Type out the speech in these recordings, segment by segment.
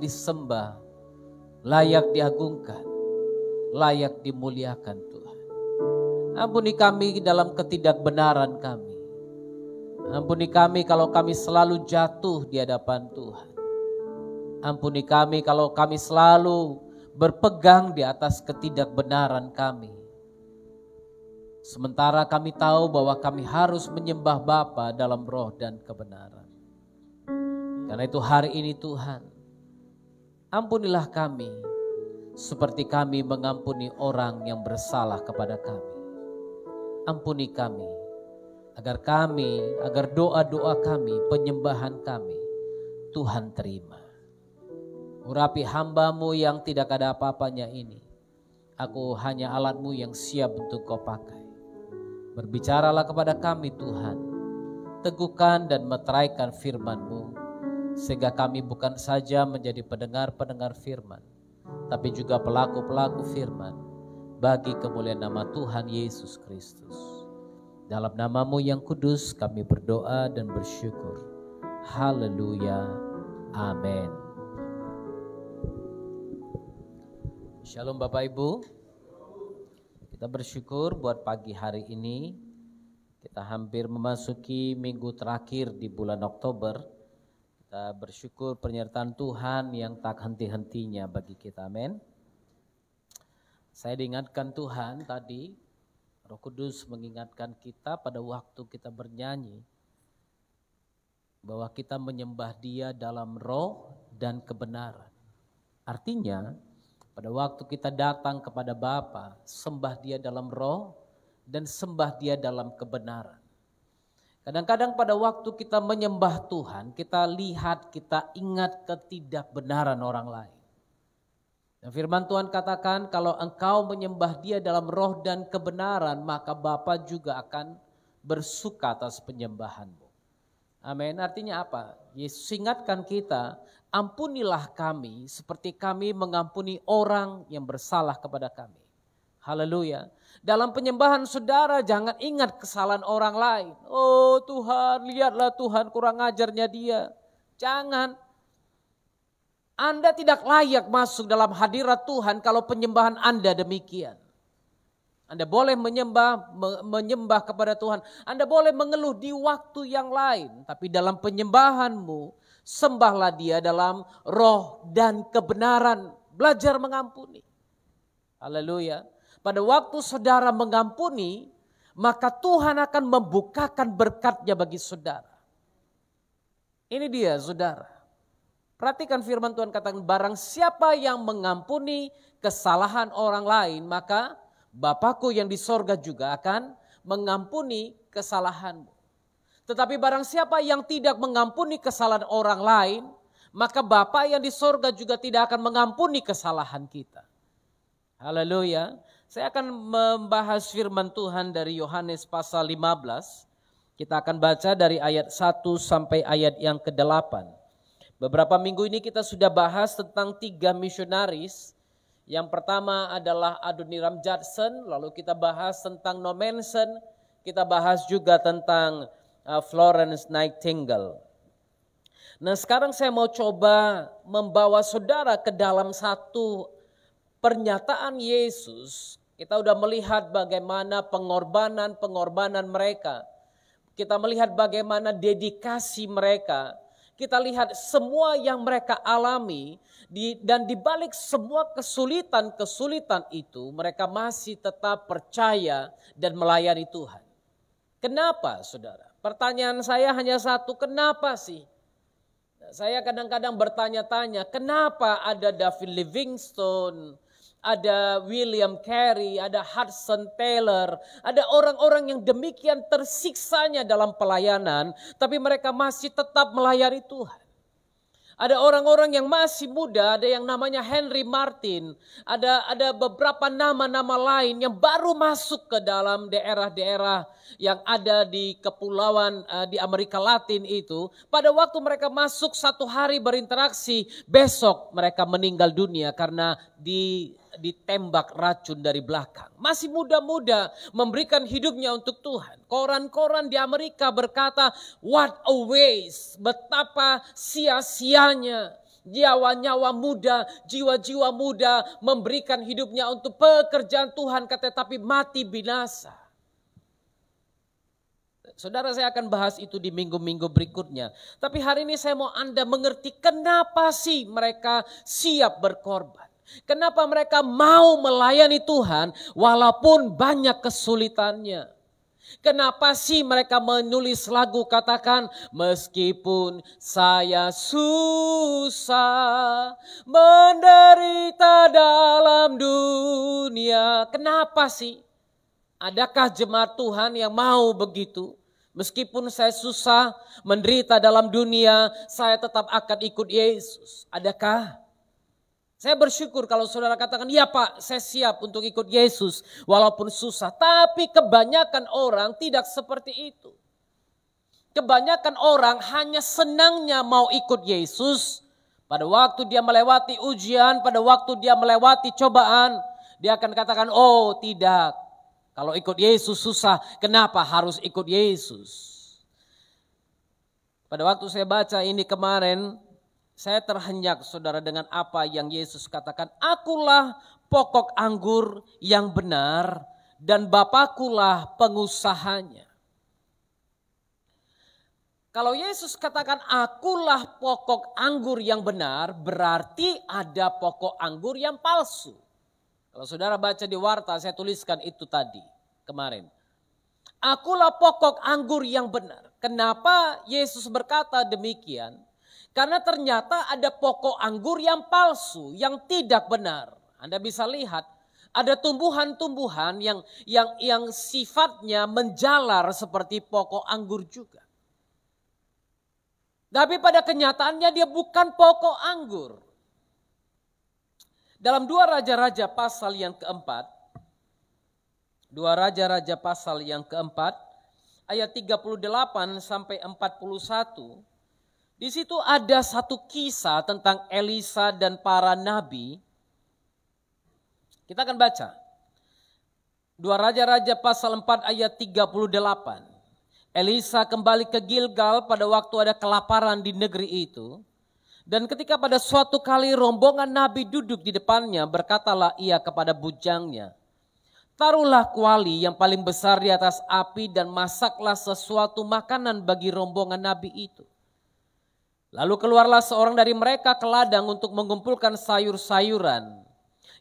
disembah, layak diagungkan, layak dimuliakan Tuhan. Ampuni kami dalam ketidakbenaran kami. Ampuni kami kalau kami selalu jatuh di hadapan Tuhan. Ampuni kami kalau kami selalu berpegang di atas ketidakbenaran kami. Sementara kami tahu bahwa kami harus menyembah Bapa dalam roh dan kebenaran. Karena itu hari ini Tuhan, ampunilah kami seperti kami mengampuni orang yang bersalah kepada kami. Ampuni kami, agar doa-doa kami, penyembahan kami, Tuhan terima. Urapi hamba-Mu yang tidak ada apa-apanya ini. Aku hanya alat-Mu yang siap untuk Kau pakai. Berbicaralah kepada kami Tuhan, teguhkan dan meteraikan firman-Mu, sehingga kami bukan saja menjadi pendengar-pendengar firman, tapi juga pelaku-pelaku firman, bagi kemuliaan nama Tuhan Yesus Kristus. Dalam nama-Mu yang kudus kami berdoa dan bersyukur. Haleluya. Amin. Shalom Bapak Ibu. Kita bersyukur buat pagi hari ini. Kita hampir memasuki minggu terakhir di bulan Oktober. Kita bersyukur penyertaan Tuhan yang tak henti-hentinya bagi kita. Amin. Saya diingatkan Tuhan tadi, Roh Kudus mengingatkan kita pada waktu kita bernyanyi, bahwa kita menyembah Dia dalam roh dan kebenaran. Artinya, pada waktu kita datang kepada Bapa, sembah Dia dalam roh dan sembah Dia dalam kebenaran. Kadang-kadang pada waktu kita menyembah Tuhan, kita lihat, kita ingat ketidakbenaran orang lain. Dan firman Tuhan katakan, kalau engkau menyembah Dia dalam roh dan kebenaran, maka Bapa juga akan bersuka atas penyembahanmu. Amin. Artinya apa? Yesus ingatkan kita, ampunilah kami seperti kami mengampuni orang yang bersalah kepada kami. Haleluya. Dalam penyembahan saudara jangan ingat kesalahan orang lain. Oh Tuhan, lihatlah Tuhan kurang ajarnya dia. Jangan. Anda tidak layak masuk dalam hadirat Tuhan kalau penyembahan Anda demikian. Anda boleh menyembah kepada Tuhan. Anda boleh mengeluh di waktu yang lain. Tapi dalam penyembahanmu, sembahlah Dia dalam roh dan kebenaran. Belajar mengampuni. Haleluya. Pada waktu saudara mengampuni, maka Tuhan akan membukakan berkat-Nya bagi saudara. Ini dia saudara. Perhatikan firman Tuhan katakan, barang siapa yang mengampuni kesalahan orang lain, maka Bapakku yang di sorga juga akan mengampuni kesalahanmu. Tetapi barang siapa yang tidak mengampuni kesalahan orang lain, maka Bapa yang di sorga juga tidak akan mengampuni kesalahan kita. Haleluya. Saya akan membahas firman Tuhan dari Yohanes pasal 15. Kita akan baca dari ayat 1 sampai ayat yang ke-8. Beberapa minggu ini kita sudah bahas tentang 3 misionaris. Yang pertama adalah Adoniram Judson, lalu kita bahas tentang No Manson, kita bahas juga tentang Florence Nightingale. Nah sekarang saya mau coba membawa saudara ke dalam satu pernyataan Yesus. Kita udah melihat bagaimana pengorbanan mereka. Kita melihat bagaimana dedikasi mereka. Kita lihat semua yang mereka alami. Dan dibalik semua kesulitan itu, mereka masih tetap percaya dan melayani Tuhan. Kenapa saudara? Pertanyaan saya hanya satu, kenapa sih? Saya kadang-kadang bertanya-tanya, kenapa ada David Livingstone, ada William Carey, ada Hudson Taylor, ada orang-orang yang demikian tersiksanya dalam pelayanan, tapi mereka masih tetap melayani Tuhan. Ada orang-orang yang masih muda, ada yang namanya Henry Martin, ada beberapa nama-nama lain yang baru masuk ke dalam daerah-daerah yang ada di kepulauan di Amerika Latin itu. Pada waktu mereka masuk satu hari berinteraksi, besok mereka meninggal dunia karena ditembak racun dari belakang. Masih muda-muda memberikan hidupnya untuk Tuhan. Koran-koran di Amerika berkata, what a waste, betapa sia-sianya nyawa-nyawa muda, jiwa-jiwa muda memberikan hidupnya untuk pekerjaan Tuhan, tapi mati binasa. Saudara, saya akan bahas itu di minggu-minggu berikutnya. Tapi hari ini saya mau Anda mengerti kenapa sih mereka siap berkorban. Kenapa mereka mau melayani Tuhan walaupun banyak kesulitannya. Kenapa sih mereka menulis lagu katakan meskipun saya susah menderita dalam dunia. Kenapa sih? Adakah jemaat Tuhan yang mau begitu? Meskipun saya susah menderita dalam dunia, saya tetap akan ikut Yesus. Adakah? Saya bersyukur kalau saudara katakan, ya Pak, saya siap untuk ikut Yesus walaupun susah. Tapi kebanyakan orang tidak seperti itu. Kebanyakan orang hanya senangnya mau ikut Yesus. Pada waktu dia melewati ujian, pada waktu dia melewati cobaan, dia akan katakan, oh tidak. Kalau ikut Yesus susah, kenapa harus ikut Yesus? Pada waktu saya baca ini kemarin, saya terhenyak saudara dengan apa yang Yesus katakan. Akulah pokok anggur yang benar dan Bapakulah pengusahanya. Kalau Yesus katakan akulah pokok anggur yang benar, berarti ada pokok anggur yang palsu. Kalau saudara baca di warta, saya tuliskan itu tadi kemarin. Akulah pokok anggur yang benar. Kenapa Yesus berkata demikian? Karena ternyata ada pokok anggur yang palsu, yang tidak benar. Anda bisa lihat ada tumbuhan-tumbuhan yang sifatnya menjalar seperti pokok anggur juga. Tapi pada kenyataannya dia bukan pokok anggur. Dalam 2 Raja-Raja pasal yang keempat, 2 Raja-Raja pasal yang keempat, ayat 38 sampai 41, di situ ada satu kisah tentang Elisa dan para nabi. Kita akan baca. 2 Raja-Raja pasal 4 ayat 38. Elisa kembali ke Gilgal pada waktu ada kelaparan di negeri itu. Dan ketika pada suatu kali rombongan nabi duduk di depannya, berkatalah ia kepada bujangnya, taruhlah kuali yang paling besar di atas api dan masaklah sesuatu makanan bagi rombongan nabi itu. Lalu keluarlah seorang dari mereka ke ladang untuk mengumpulkan sayur-sayuran.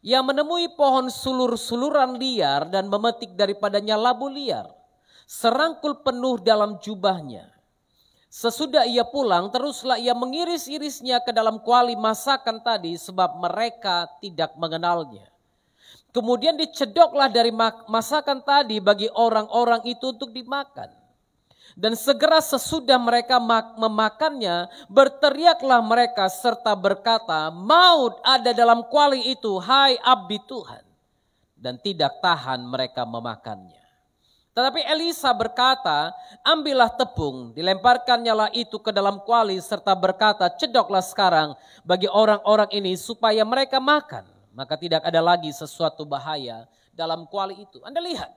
Ia menemui pohon sulur-suluran liar dan memetik daripadanya labu liar. Serangkul penuh dalam jubahnya. Sesudah ia pulang, teruslah ia mengiris-irisnya ke dalam kuali masakan tadi sebab mereka tidak mengenalnya. Kemudian dicedoklah dari masakan tadi bagi orang-orang itu untuk dimakan. Dan segera sesudah mereka memakannya, berteriaklah mereka serta berkata, maut ada dalam kuali itu, hai abdi Tuhan. Dan tidak tahan mereka memakannya. Tetapi Elisa berkata, ambillah tepung, dilemparkannya lah itu ke dalam kuali serta berkata, cedoklah sekarang bagi orang-orang ini supaya mereka makan. Maka tidak ada lagi sesuatu bahaya dalam kuali itu. Anda lihat.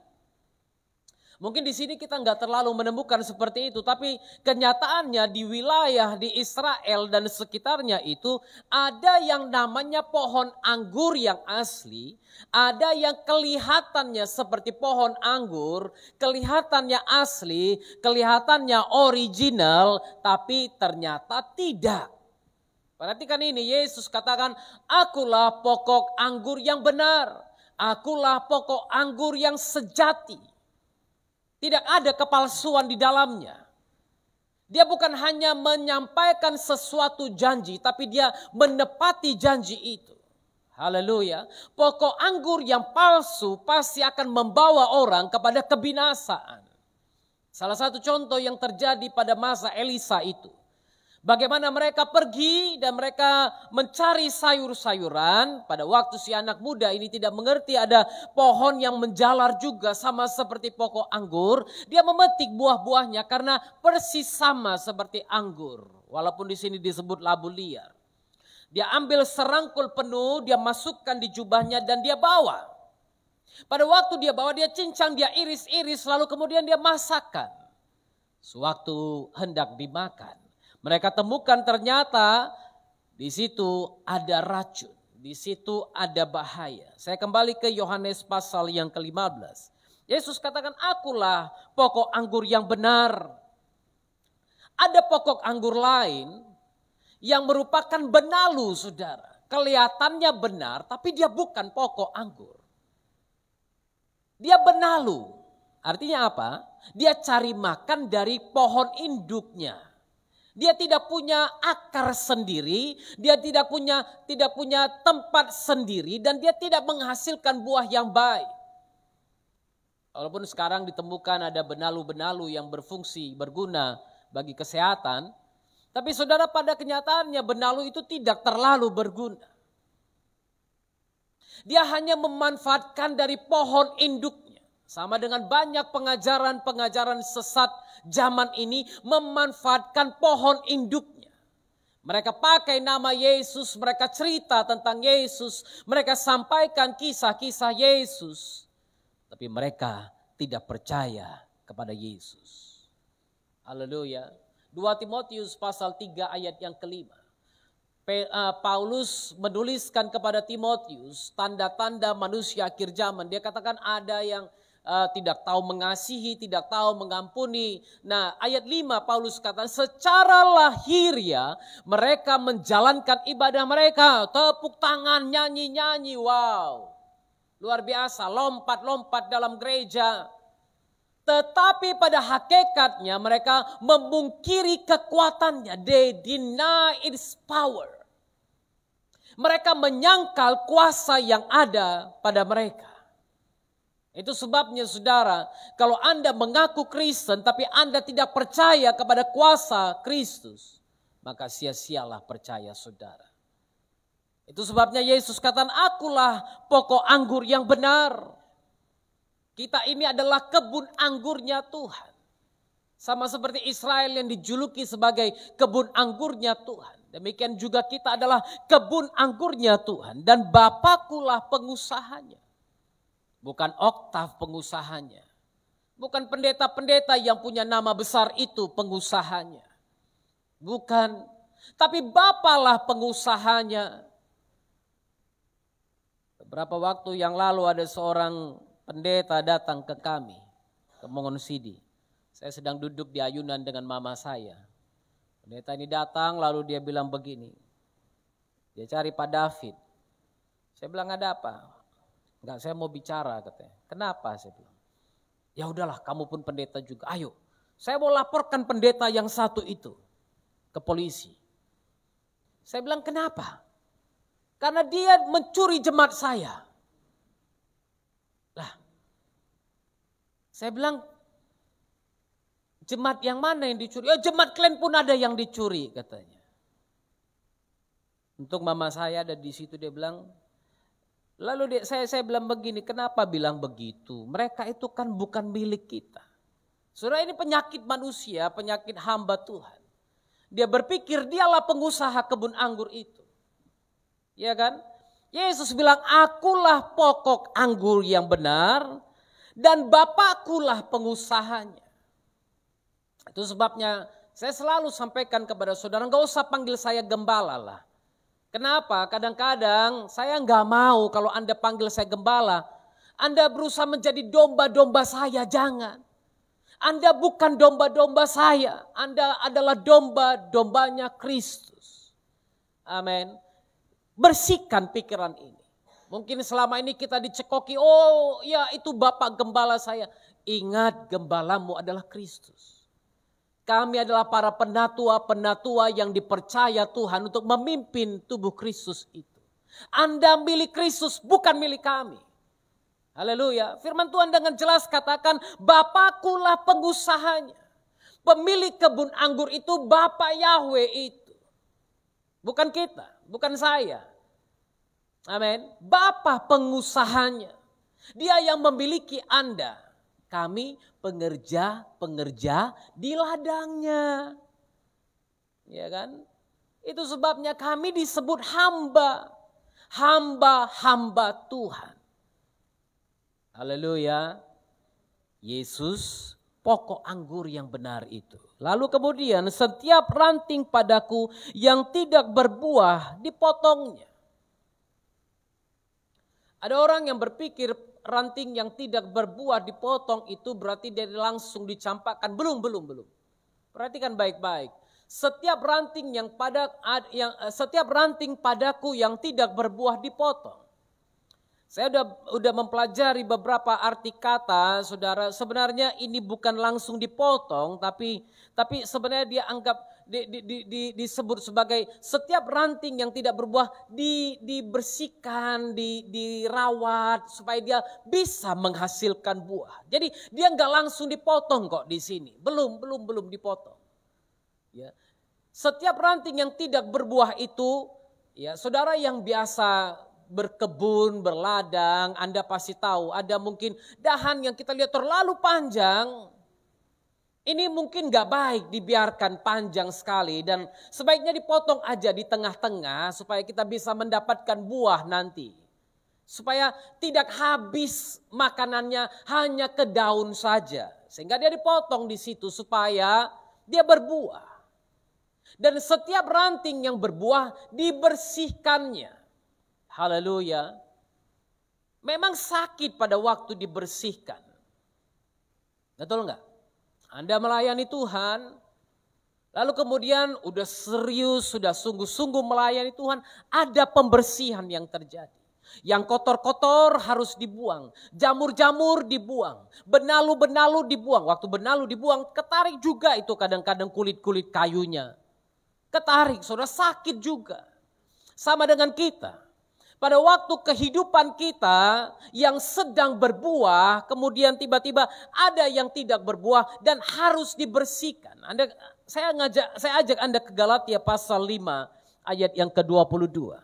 Mungkin di sini kita nggak terlalu menemukan seperti itu, tapi kenyataannya di wilayah di Israel dan sekitarnya itu ada yang namanya pohon anggur yang asli, ada yang kelihatannya seperti pohon anggur, kelihatannya asli, kelihatannya original, tapi ternyata tidak. Perhatikan ini, Yesus katakan, akulah pokok anggur yang benar, akulah pokok anggur yang sejati. Tidak ada kepalsuan di dalamnya. Dia bukan hanya menyampaikan sesuatu janji, tapi dia menepati janji itu. Haleluya. Pokok anggur yang palsu pasti akan membawa orang kepada kebinasaan. Salah satu contoh yang terjadi pada masa Elisa itu. Bagaimana mereka pergi dan mereka mencari sayur-sayuran. Pada waktu si anak muda ini tidak mengerti ada pohon yang menjalar juga sama seperti pokok anggur. Dia memetik buah-buahnya karena persis sama seperti anggur. Walaupun di sini disebut labu liar. Dia ambil serangkul penuh, dia masukkan di jubahnya dan dia bawa. Pada waktu dia bawa, dia cincang, dia iris-iris lalu kemudian dia masakkan. Sewaktu hendak dimakan. Mereka temukan ternyata Di situ ada racun, di situ ada bahaya. Saya kembali ke Yohanes pasal yang ke-15. Yesus katakan, akulah pokok anggur yang benar. Ada pokok anggur lain yang merupakan benalu, saudara. Kelihatannya benar, tapi dia bukan pokok anggur. Dia benalu. Artinya apa? Dia cari makan dari pohon induknya. Dia tidak punya akar sendiri, dia tidak punya tempat sendiri, dan dia tidak menghasilkan buah yang baik. Walaupun sekarang ditemukan ada benalu-benalu yang berfungsi, berguna bagi kesehatan, tapi saudara, pada kenyataannya benalu itu tidak terlalu berguna. Dia hanya memanfaatkan dari pohon induknya. Sama dengan banyak pengajaran-pengajaran sesat zaman ini memanfaatkan pohon induknya. Mereka pakai nama Yesus, mereka cerita tentang Yesus, mereka sampaikan kisah-kisah Yesus. Tapi mereka tidak percaya kepada Yesus. Haleluya. 2 Timotius pasal 3 ayat yang ke-5. Paulus menuliskan kepada Timotius tanda-tanda manusia akhir zaman. Dia katakan ada yang tidak tahu mengasihi, tidak tahu mengampuni. Nah, ayat 5 Paulus katakan secara lahiriah mereka menjalankan ibadah mereka. Tepuk tangan, nyanyi-nyanyi, wow. Luar biasa, lompat-lompat dalam gereja. Tetapi pada hakikatnya mereka memungkiri kekuatannya. They deny its power. Mereka menyangkal kuasa yang ada pada mereka. Itu sebabnya saudara, kalau Anda mengaku Kristen tapi Anda tidak percaya kepada kuasa Kristus, maka sia-sialah percaya saudara. Itu sebabnya Yesus katakan, akulah pokok anggur yang benar. Kita ini adalah kebun anggurnya Tuhan. Sama seperti Israel yang dijuluki sebagai kebun anggurnya Tuhan. Demikian juga kita adalah kebun anggurnya Tuhan. Dan Bapakulah pengusahanya. Bukan Oktav pengusahanya. Bukan pendeta-pendeta yang punya nama besar itu pengusahanya. Bukan. Tapi Bapalah pengusahanya. Beberapa waktu yang lalu ada seorang pendeta datang ke kami, ke Mongonsidi. Saya sedang duduk di ayunan dengan mama saya. Pendeta ini datang lalu dia bilang begini. Dia cari Pak David. Saya bilang ada apa? Enggak, saya mau bicara katanya. Kenapa? Saya bilang. Ya udahlah, kamu pun pendeta juga. Ayo, saya mau laporkan pendeta yang satu itu ke polisi. Saya bilang kenapa? Karena dia mencuri jemaat saya. Lah, saya bilang, jemaat yang mana yang dicuri? Oh, jemaat kalian pun ada yang dicuri katanya. Untuk mama saya ada di situ, dia bilang, lalu saya bilang begini, kenapa bilang begitu? Mereka itu kan bukan milik kita. Saudara, ini penyakit manusia, penyakit hamba Tuhan. Dia berpikir dialah pengusaha kebun anggur itu. Ya kan? Yesus bilang, akulah pokok anggur yang benar dan Bapakulah pengusahanya. Itu sebabnya saya selalu sampaikan kepada saudara, enggak usah panggil saya gembala lah. Kenapa? Kadang-kadang saya enggak mau kalau Anda panggil saya gembala. Anda berusaha menjadi domba-domba saya, jangan. Anda bukan domba-domba saya, Anda adalah domba-dombanya Kristus. Amin. Bersihkan pikiran ini. Mungkin selama ini kita dicekoki, oh ya itu Bapak gembala saya. Ingat, gembalamu adalah Kristus. Kami adalah para penatua-penatua yang dipercaya Tuhan untuk memimpin tubuh Kristus itu. Anda milik Kristus, bukan milik kami. Haleluya. Firman Tuhan dengan jelas katakan, Bapakulah pengusahanya. Pemilik kebun anggur itu Bapak Yahweh itu. Bukan kita, bukan saya. Amin. Bapa pengusahanya. Dia yang memiliki Anda. Kami pengerja-pengerja di ladangnya. Ya kan? Itu sebabnya kami disebut hamba. Hamba-hamba Tuhan. Haleluya. Yesus pokok anggur yang benar itu. Lalu kemudian setiap ranting padaku yang tidak berbuah dipotongnya. Ada orang yang berpikir ranting yang tidak berbuah dipotong itu berarti dia langsung dicampakkan. Belum. Perhatikan baik-baik. Setiap ranting padaku yang tidak berbuah dipotong. Saya udah mempelajari beberapa arti kata, saudara. Sebenarnya ini bukan langsung dipotong, tapi sebenarnya dia anggap disebut sebagai setiap ranting yang tidak berbuah dibersihkan, dirawat supaya dia bisa menghasilkan buah. Jadi dia nggak langsung dipotong kok di sini, belum dipotong. Ya. Setiap ranting yang tidak berbuah itu, ya saudara yang biasa berkebun, berladang, Anda pasti tahu ada mungkin dahan yang kita lihat terlalu panjang. Ini mungkin gak baik dibiarkan panjang sekali dan sebaiknya dipotong aja di tengah-tengah supaya kita bisa mendapatkan buah nanti. Supaya tidak habis makanannya hanya ke daun saja. Sehingga dia dipotong di situ supaya dia berbuah. Dan setiap ranting yang berbuah dibersihkannya. Haleluya. Memang sakit pada waktu dibersihkan. Betul enggak? Anda melayani Tuhan, lalu kemudian udah serius, sudah sungguh-sungguh melayani Tuhan, ada pembersihan yang terjadi. Yang kotor-kotor harus dibuang, jamur-jamur dibuang, benalu-benalu dibuang. Waktu benalu dibuang, ketarik juga itu kadang-kadang kulit-kulit kayunya. Ketarik, saudara, sakit juga. Sama dengan kita. Pada waktu kehidupan kita yang sedang berbuah, kemudian tiba-tiba ada yang tidak berbuah dan harus dibersihkan. Saya ajak Anda ke Galatia pasal 5 ayat yang ke-22.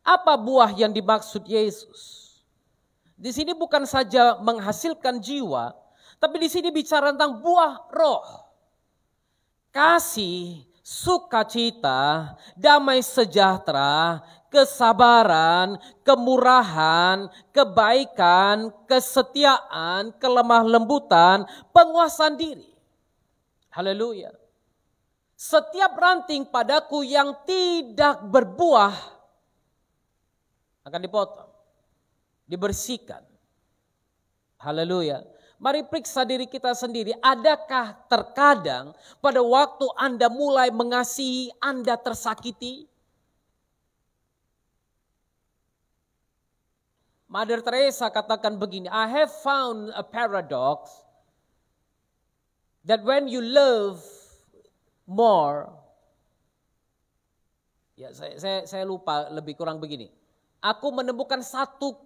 Apa buah yang dimaksud Yesus? Di sini bukan saja menghasilkan jiwa, tapi di sini bicara tentang buah roh. Kasih, sukacita, damai sejahtera, kesabaran, kemurahan, kebaikan, kesetiaan, kelemah lembutan, penguasaan diri. Haleluya. Setiap ranting padaku yang tidak berbuah akan dipotong, dibersihkan. Haleluya. Mari periksa diri kita sendiri. Adakah terkadang pada waktu Anda mulai mengasihi, Anda tersakiti? Mother Teresa katakan begini, I have found a paradox that when you love more, ya saya lupa lebih kurang begini. Aku menemukan satu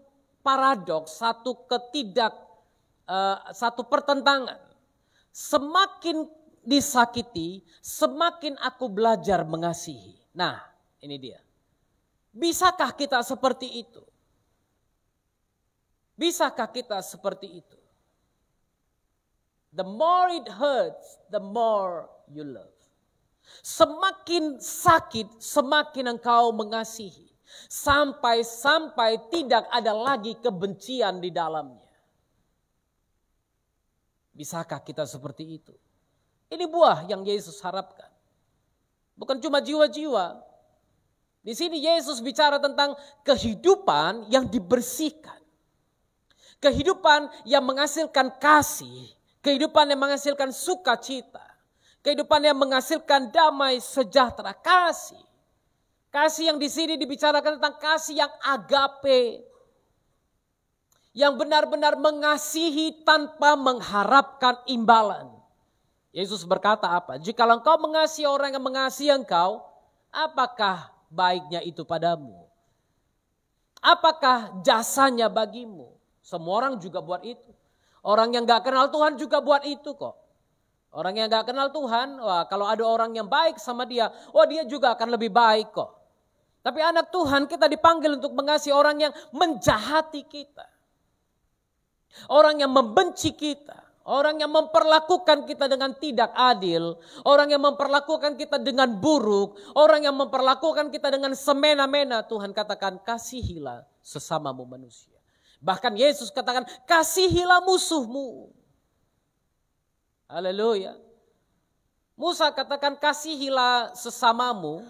paradoks, satu pertentangan. Semakin disakiti, semakin aku belajar mengasihi. Nah, ini dia. Bisakah kita seperti itu? Bisakah kita seperti itu? The more it hurts, the more you love. Semakin sakit, semakin engkau mengasihi. Sampai tidak ada lagi kebencian di dalamnya. Bisakah kita seperti itu? Ini buah yang Yesus harapkan. Bukan cuma jiwa-jiwa. Di sini Yesus bicara tentang kehidupan yang dibersihkan. Kehidupan yang menghasilkan kasih, kehidupan yang menghasilkan sukacita, kehidupan yang menghasilkan damai sejahtera, kasih. Kasih yang di sini dibicarakan tentang kasih yang agape, yang benar-benar mengasihi tanpa mengharapkan imbalan. Yesus berkata apa? Jikalau engkau mengasihi orang yang mengasihi engkau, apakah baiknya itu padamu? Apakah jasanya bagimu? Semua orang juga buat itu. Orang yang gak kenal Tuhan juga buat itu kok. Orang yang gak kenal Tuhan, wah, kalau ada orang yang baik sama dia, wah dia juga akan lebih baik kok. Tapi anak Tuhan kita dipanggil untuk mengasihi orang yang menjahati kita. Orang yang membenci kita. Orang yang memperlakukan kita dengan tidak adil. Orang yang memperlakukan kita dengan buruk. Orang yang memperlakukan kita dengan semena-mena. Tuhan katakan kasihilah sesamamu manusia. Bahkan Yesus katakan kasihilah musuhmu. Haleluya. Musa katakan kasihilah sesamamu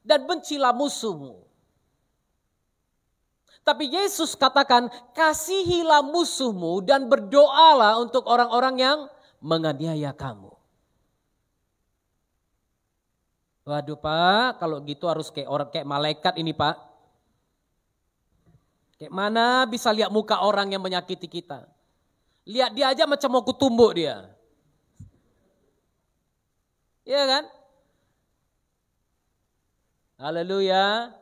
dan bencilah musuhmu. Tapi Yesus katakan kasihilah musuhmu dan berdoalah untuk orang-orang yang menganiaya kamu. Waduh Pak, kalau gitu harus kayak malaikat ini Pak. Kayak mana bisa lihat muka orang yang menyakiti kita? Lihat dia aja macam mau kutumbuk dia. Iya kan? Haleluya.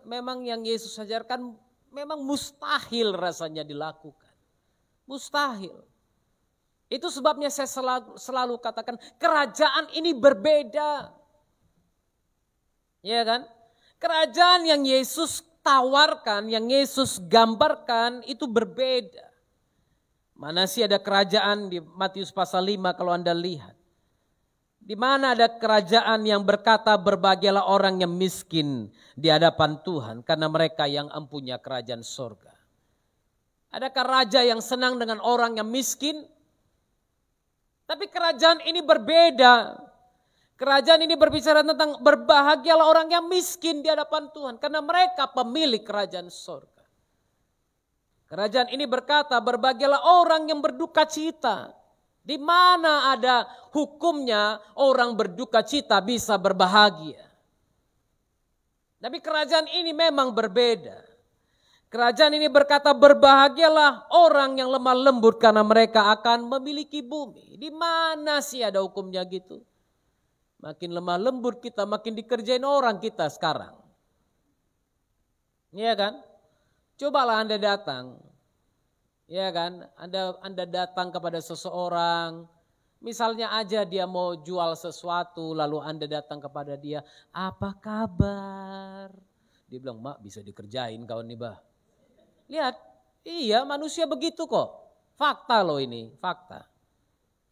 Memang yang Yesus ajarkan memang mustahil rasanya dilakukan. Mustahil. Itu sebabnya saya selalu katakan kerajaan ini berbeda. Ya kan? Kerajaan yang Yesus tawarkan, yang Yesus gambarkan itu berbeda. Mana sih ada kerajaan di Matius pasal 5 kalau Anda lihat. Di mana ada kerajaan yang berkata berbahagialah orang yang miskin di hadapan Tuhan karena mereka yang empunya kerajaan surga. Adakah raja yang senang dengan orang yang miskin? Tapi kerajaan ini berbeda. Kerajaan ini berbicara tentang berbahagialah orang yang miskin di hadapan Tuhan. Karena mereka pemilik kerajaan surga. Kerajaan ini berkata berbahagialah orang yang berduka cita. Di mana ada hukumnya orang berduka cita bisa berbahagia. Tapi kerajaan ini memang berbeda. Kerajaan ini berkata berbahagialah orang yang lemah lembut karena mereka akan memiliki bumi. Di mana sih ada hukumnya gitu? Makin lemah lembut kita makin dikerjain orang kita sekarang. Iya kan? Cobalah Anda datang. Iya kan? Anda datang kepada seseorang. Misalnya aja dia mau jual sesuatu lalu Anda datang kepada dia. Apa kabar? Dia bilang, Mak bisa dikerjain kawan nih bah. Lihat, iya manusia begitu kok. Fakta loh ini, fakta.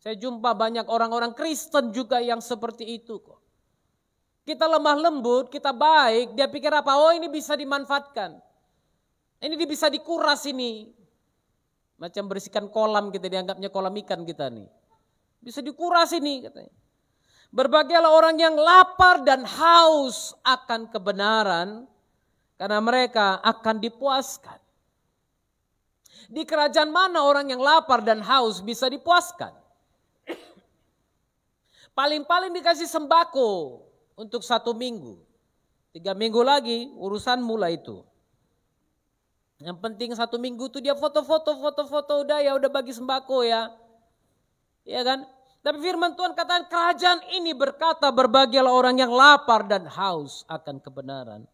Saya jumpa banyak orang-orang Kristen juga yang seperti itu kok. Kita lemah lembut, kita baik, dia pikir apa? Oh ini bisa dimanfaatkan. Ini bisa dikuras ini. Macam bersihkan kolam kita, dianggapnya kolam ikan kita nih. Bisa dikuras ini katanya. Berbahagialah orang yang lapar dan haus akan kebenaran karena mereka akan dipuaskan. Di kerajaan mana orang yang lapar dan haus bisa dipuaskan? Paling-paling dikasih sembako untuk 1 minggu. 3 minggu lagi urusan mulai itu. Yang penting 1 minggu itu dia foto-foto udah bagi sembako ya. Ya kan? Tapi firman Tuhan katakan kerajaan ini berkata berbahagialah orang yang lapar dan haus akan kebenaran.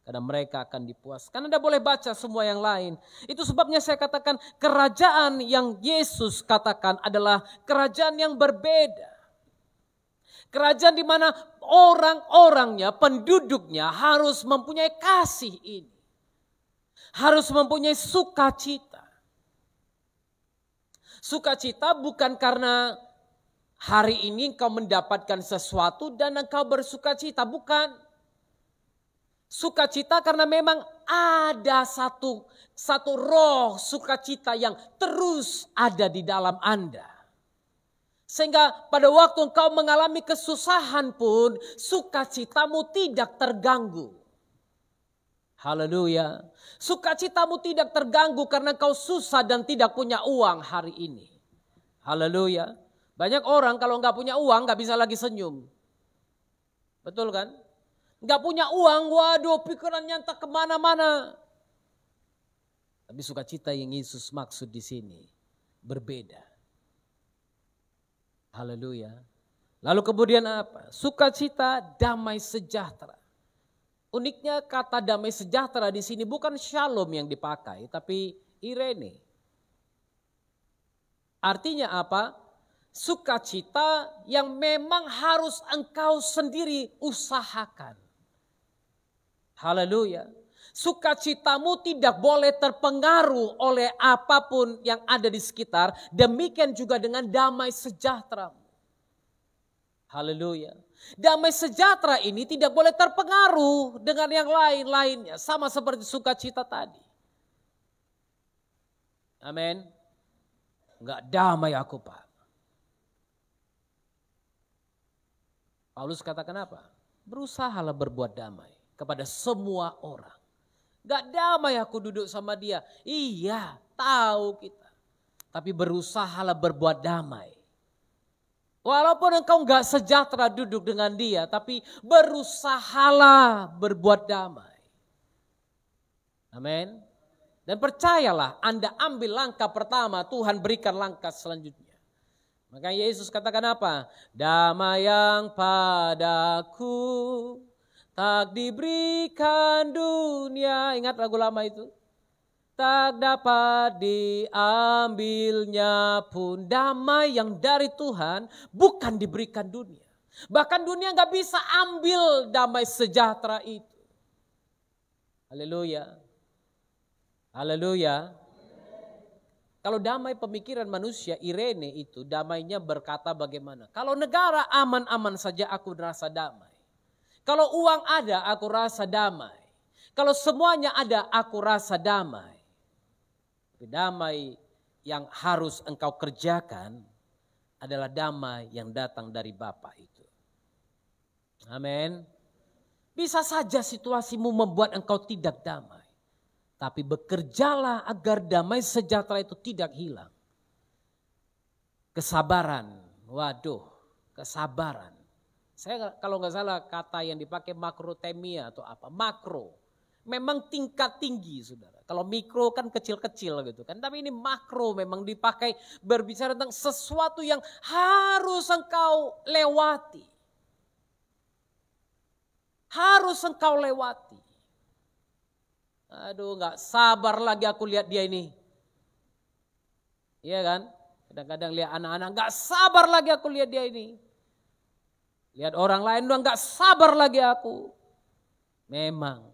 Karena mereka akan dipuaskan. Anda boleh baca semua yang lain. Itu sebabnya saya katakan kerajaan yang Yesus katakan adalah kerajaan yang berbeda. Kerajaan di mana orang-orangnya, penduduknya harus mempunyai kasih ini. Harus mempunyai sukacita. Sukacita bukan karena hari ini engkau mendapatkan sesuatu dan engkau bersukacita. Bukan. Sukacita karena memang ada satu roh sukacita yang terus ada di dalam Anda. Sehingga pada waktu engkau mengalami kesusahan pun sukacitamu tidak terganggu. Haleluya. Sukacitamu tidak terganggu karena engkau susah dan tidak punya uang hari ini. Haleluya. Banyak orang kalau enggak punya uang enggak bisa lagi senyum. Betul kan? Enggak punya uang, waduh pikirannya entah kemana-mana. Tapi sukacita yang Yesus maksud di sini berbeda. Haleluya. Lalu kemudian apa? Sukacita, damai sejahtera. Uniknya kata damai sejahtera di sini bukan shalom yang dipakai, tapi irene. Artinya apa? Sukacita yang memang harus engkau sendiri usahakan. Haleluya. Sukacitamu tidak boleh terpengaruh oleh apapun yang ada di sekitar. Demikian juga dengan damai sejahtera. Haleluya. Damai sejahtera ini tidak boleh terpengaruh dengan yang lain-lainnya. Sama seperti sukacita tadi. Amin. Enggak damai aku Pak. Paulus katakan apa? Berusahalah berbuat damai kepada semua orang. Gak damai aku duduk sama dia. Iya, tahu kita. Tapi berusahalah berbuat damai. Walaupun engkau gak sejahtera duduk dengan dia, tapi berusahalah berbuat damai. Amin. Dan percayalah, Anda ambil langkah pertama, Tuhan berikan langkah selanjutnya. Makanya Yesus katakan apa? Damai yang padaku tak diberikan dunia. Ingat lagu lama itu? Tak dapat diambilnya pun. Damai yang dari Tuhan bukan diberikan dunia. Bahkan dunia gak bisa ambil damai sejahtera itu. Haleluya. Haleluya. Kalau damai pemikiran manusia, Irene itu damainya berkata bagaimana? Kalau negara aman-aman saja aku merasa damai. Kalau uang ada aku rasa damai. Kalau semuanya ada aku rasa damai. Tapi damai yang harus engkau kerjakan adalah damai yang datang dari Bapa itu. Amin. Bisa saja situasimu membuat engkau tidak damai. Tapi bekerjalah agar damai sejahtera itu tidak hilang. Kesabaran, waduh, kesabaran. Saya kalau nggak salah kata yang dipakai makrotemia atau apa, makro. Memang tingkat tinggi saudara. Kalau mikro kan kecil-kecil gitu kan. Tapi ini makro memang dipakai berbicara tentang sesuatu yang harus engkau lewati. Harus engkau lewati. Aduh gak sabar lagi aku lihat dia ini. Iya kan? Kadang-kadang lihat anak-anak gak sabar lagi aku lihat dia ini. Lihat orang lain doang gak sabar lagi aku. Memang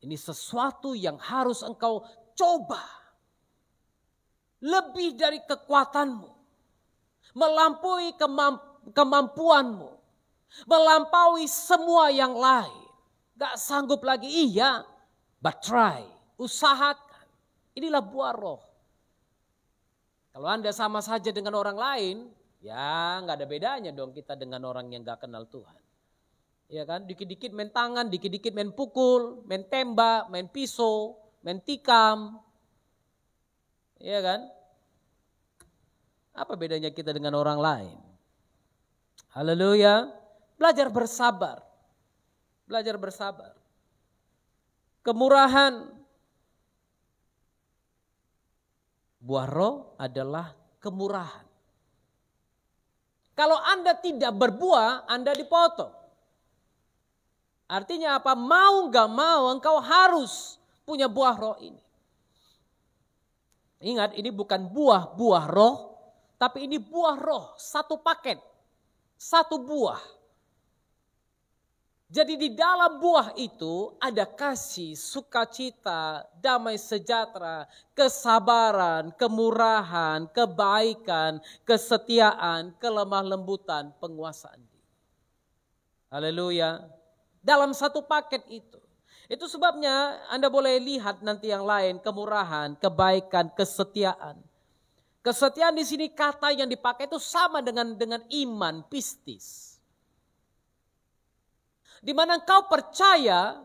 ini sesuatu yang harus engkau coba. Lebih dari kekuatanmu. Melampaui kemampuanmu. Melampaui semua yang lain. Gak sanggup lagi, iya. But try, usahakan. Inilah buah roh. Kalau Anda sama saja dengan orang lain, ya gak ada bedanya dong kita dengan orang yang gak kenal Tuhan. Ya kan, dikit-dikit main tangan, dikit-dikit main pukul, main tembak, main pisau, main tikam. Ya kan? Apa bedanya kita dengan orang lain? Haleluya. Belajar bersabar. Belajar bersabar. Kemurahan. Buah roh adalah kemurahan. Kalau Anda tidak berbuah, Anda dipotong. Artinya apa? Mau gak mau engkau harus punya buah roh ini. Ingat, ini bukan buah roh, tapi ini buah roh, satu paket, satu buah. Jadi di dalam buah itu ada kasih, sukacita, damai sejahtera, kesabaran, kemurahan, kebaikan, kesetiaan, kelemah lembutan, penguasaan diri. Haleluya. Dalam satu paket itu. Itu sebabnya Anda boleh lihat nanti yang lain, kemurahan, kebaikan, kesetiaan. Kesetiaan di sini kata yang dipakai itu sama dengan iman, pistis. Di mana engkau percaya,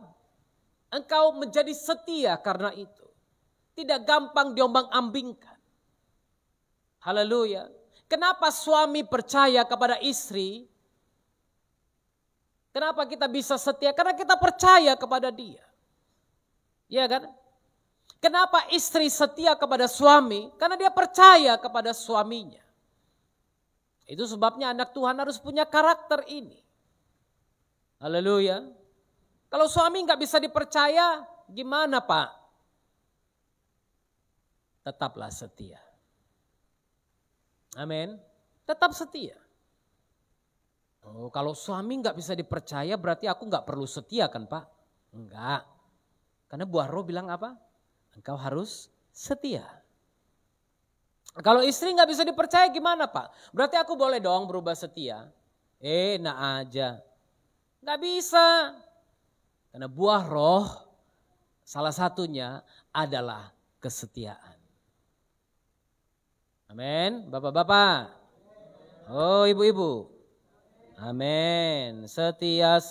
engkau menjadi setia karena itu. Tidak gampang diombang-ambingkan. Haleluya. Kenapa suami percaya kepada istri? Kenapa kita bisa setia? Karena kita percaya kepada dia. Ya kan? Kenapa istri setia kepada suami? Karena dia percaya kepada suaminya. Itu sebabnya anak Tuhan harus punya karakter ini. Haleluya. Kalau suami nggak bisa dipercaya, gimana Pak? Tetaplah setia. Amin. Tetap setia. Oh, kalau suami nggak bisa dipercaya, berarti aku nggak perlu setia kan Pak? Enggak. Karena buah roh bilang apa? Engkau harus setia. Kalau istri nggak bisa dipercaya gimana Pak? Berarti aku boleh dong berubah setia? Nah aja. Gak bisa. Karena buah roh salah satunya adalah kesetiaan. Amin. Bapak-bapak. Oh ibu-ibu. Amin. Setialah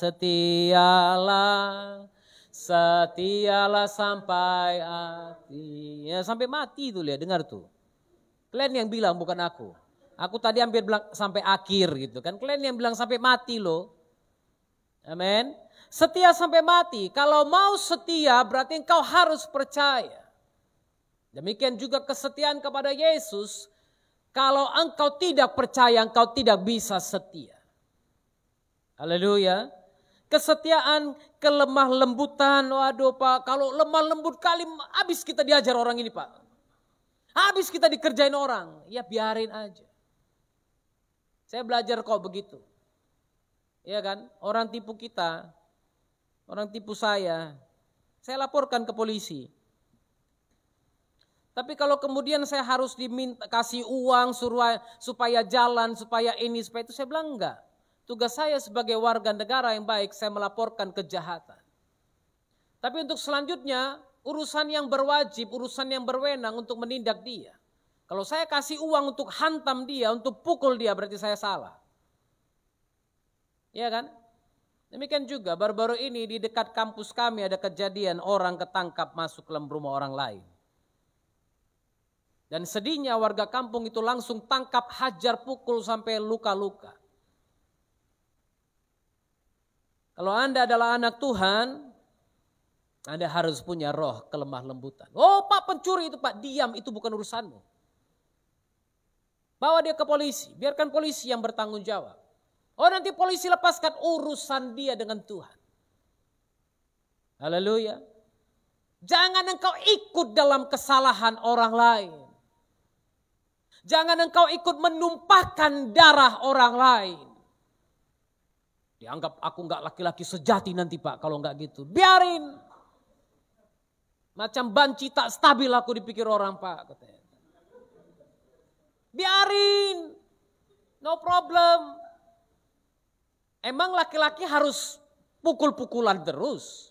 sampai hati. Ya, sampai mati itu lihat, dengar tuh. Kalian yang bilang bukan aku. Aku tadi hampir bilang sampai akhir gitu kan. Kalian yang bilang sampai mati loh. Amin. Setia sampai mati. Kalau mau setia berarti engkau harus percaya. Demikian juga kesetiaan kepada Yesus. Kalau engkau tidak percaya, engkau tidak bisa setia. Haleluya. Kesetiaan, kelemah lembutan. Waduh Pak, kalau lemah lembut kali habis kita diajar orang ini Pak. Habis kita dikerjain orang. Ya biarin aja. Saya belajar kok begitu. Ya kan, orang tipu kita. Orang tipu saya laporkan ke polisi. Tapi kalau kemudian saya harus diminta kasih uang supaya jalan, supaya ini, supaya itu, saya bilang enggak. Tugas saya sebagai warga negara yang baik, saya melaporkan kejahatan. Tapi untuk selanjutnya, urusan yang berwajib, urusan yang berwenang untuk menindak dia. Kalau saya kasih uang untuk hantam dia, untuk pukul dia, berarti saya salah. Ya kan? Demikian juga baru-baru ini di dekat kampus kami ada kejadian orang ketangkap masuk ke dalam rumah orang lain. Dan sedihnya warga kampung itu langsung tangkap, hajar, pukul sampai luka-luka. Kalau Anda adalah anak Tuhan, Anda harus punya roh kelemah lembutan. Oh Pak pencuri itu Pak, diam, itu bukan urusanmu. Bawa dia ke polisi, biarkan polisi yang bertanggung jawab. Oh nanti polisi lepaskan, urusan dia dengan Tuhan. Haleluya. Jangan engkau ikut dalam kesalahan orang lain. Jangan engkau ikut menumpahkan darah orang lain. Dianggap aku enggak laki-laki sejati nanti Pak kalau enggak gitu. Biarin. Macam banci tak stabil aku dipikir orang Pak. Katanya. Biarin. No problem. Emang laki-laki harus pukul-pukulan terus?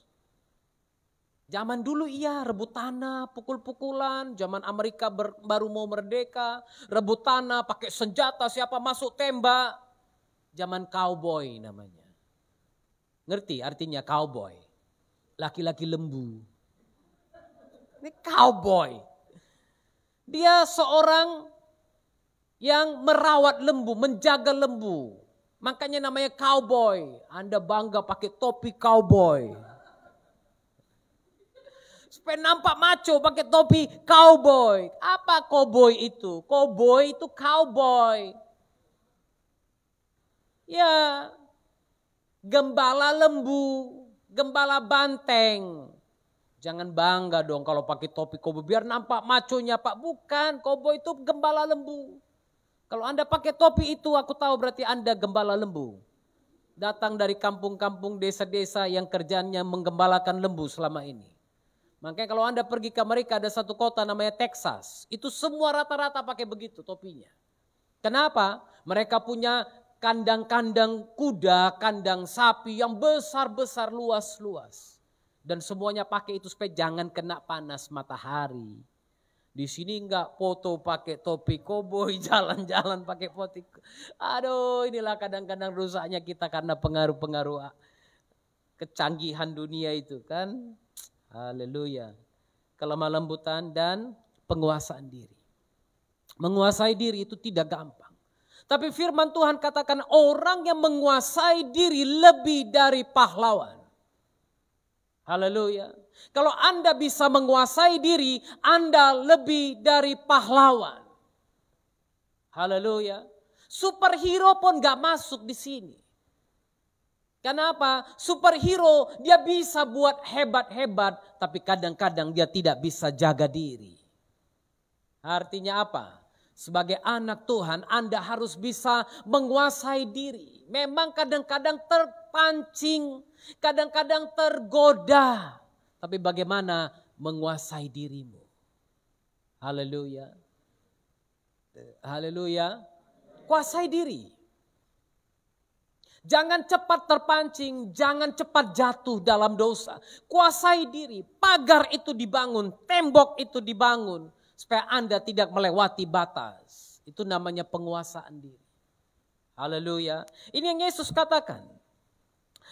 Zaman dulu iya rebut tanah, pukul-pukulan. Zaman Amerika baru mau merdeka, rebut tanah, pakai senjata, siapa masuk tembak. Zaman cowboy namanya. Ngerti artinya cowboy? Laki-laki lembu. Ini cowboy. Dia seorang yang merawat lembu, menjaga lembu. Makanya namanya cowboy. Anda bangga pakai topi cowboy. Supaya nampak macho pakai topi cowboy. Apa cowboy itu? Cowboy itu cowboy. Ya, gembala lembu, gembala banteng. Jangan bangga dong kalau pakai topi cowboy biar nampak maconya Pak. Bukan, cowboy itu gembala lembu. Kalau Anda pakai topi itu aku tahu berarti Anda gembala lembu. Datang dari kampung-kampung desa-desa yang kerjanya menggembalakan lembu selama ini. Makanya kalau Anda pergi ke Amerika ada satu kota namanya Texas. Itu semua rata-rata pakai begitu topinya. Kenapa? Mereka punya kandang-kandang kuda, kandang sapi yang besar-besar, luas-luas. Dan semuanya pakai itu supaya jangan kena panas matahari. Di sini enggak foto pakai topi koboi, jalan-jalan pakai topi. Aduh inilah kadang-kadang rusaknya kita karena pengaruh-pengaruh kecanggihan dunia itu kan. Haleluya. Kelemah lembutan dan penguasaan diri. Menguasai diri itu tidak gampang. Tapi firman Tuhan katakan orang yang menguasai diri lebih dari pahlawan. Haleluya. Kalau Anda bisa menguasai diri, Anda lebih dari pahlawan. Haleluya. Superhero pun gak masuk di sini. Kenapa? Superhero dia bisa buat hebat-hebat, tapi kadang-kadang dia tidak bisa jaga diri. Artinya apa? Sebagai anak Tuhan, Anda harus bisa menguasai diri. Memang kadang-kadang terpancing, kadang-kadang tergoda. Tapi bagaimana menguasai dirimu? Haleluya. Haleluya. Kuasai diri. Jangan cepat terpancing, jangan cepat jatuh dalam dosa. Kuasai diri, pagar itu dibangun, tembok itu dibangun. Supaya Anda tidak melewati batas. Itu namanya penguasaan diri. Haleluya. Ini yang Yesus katakan.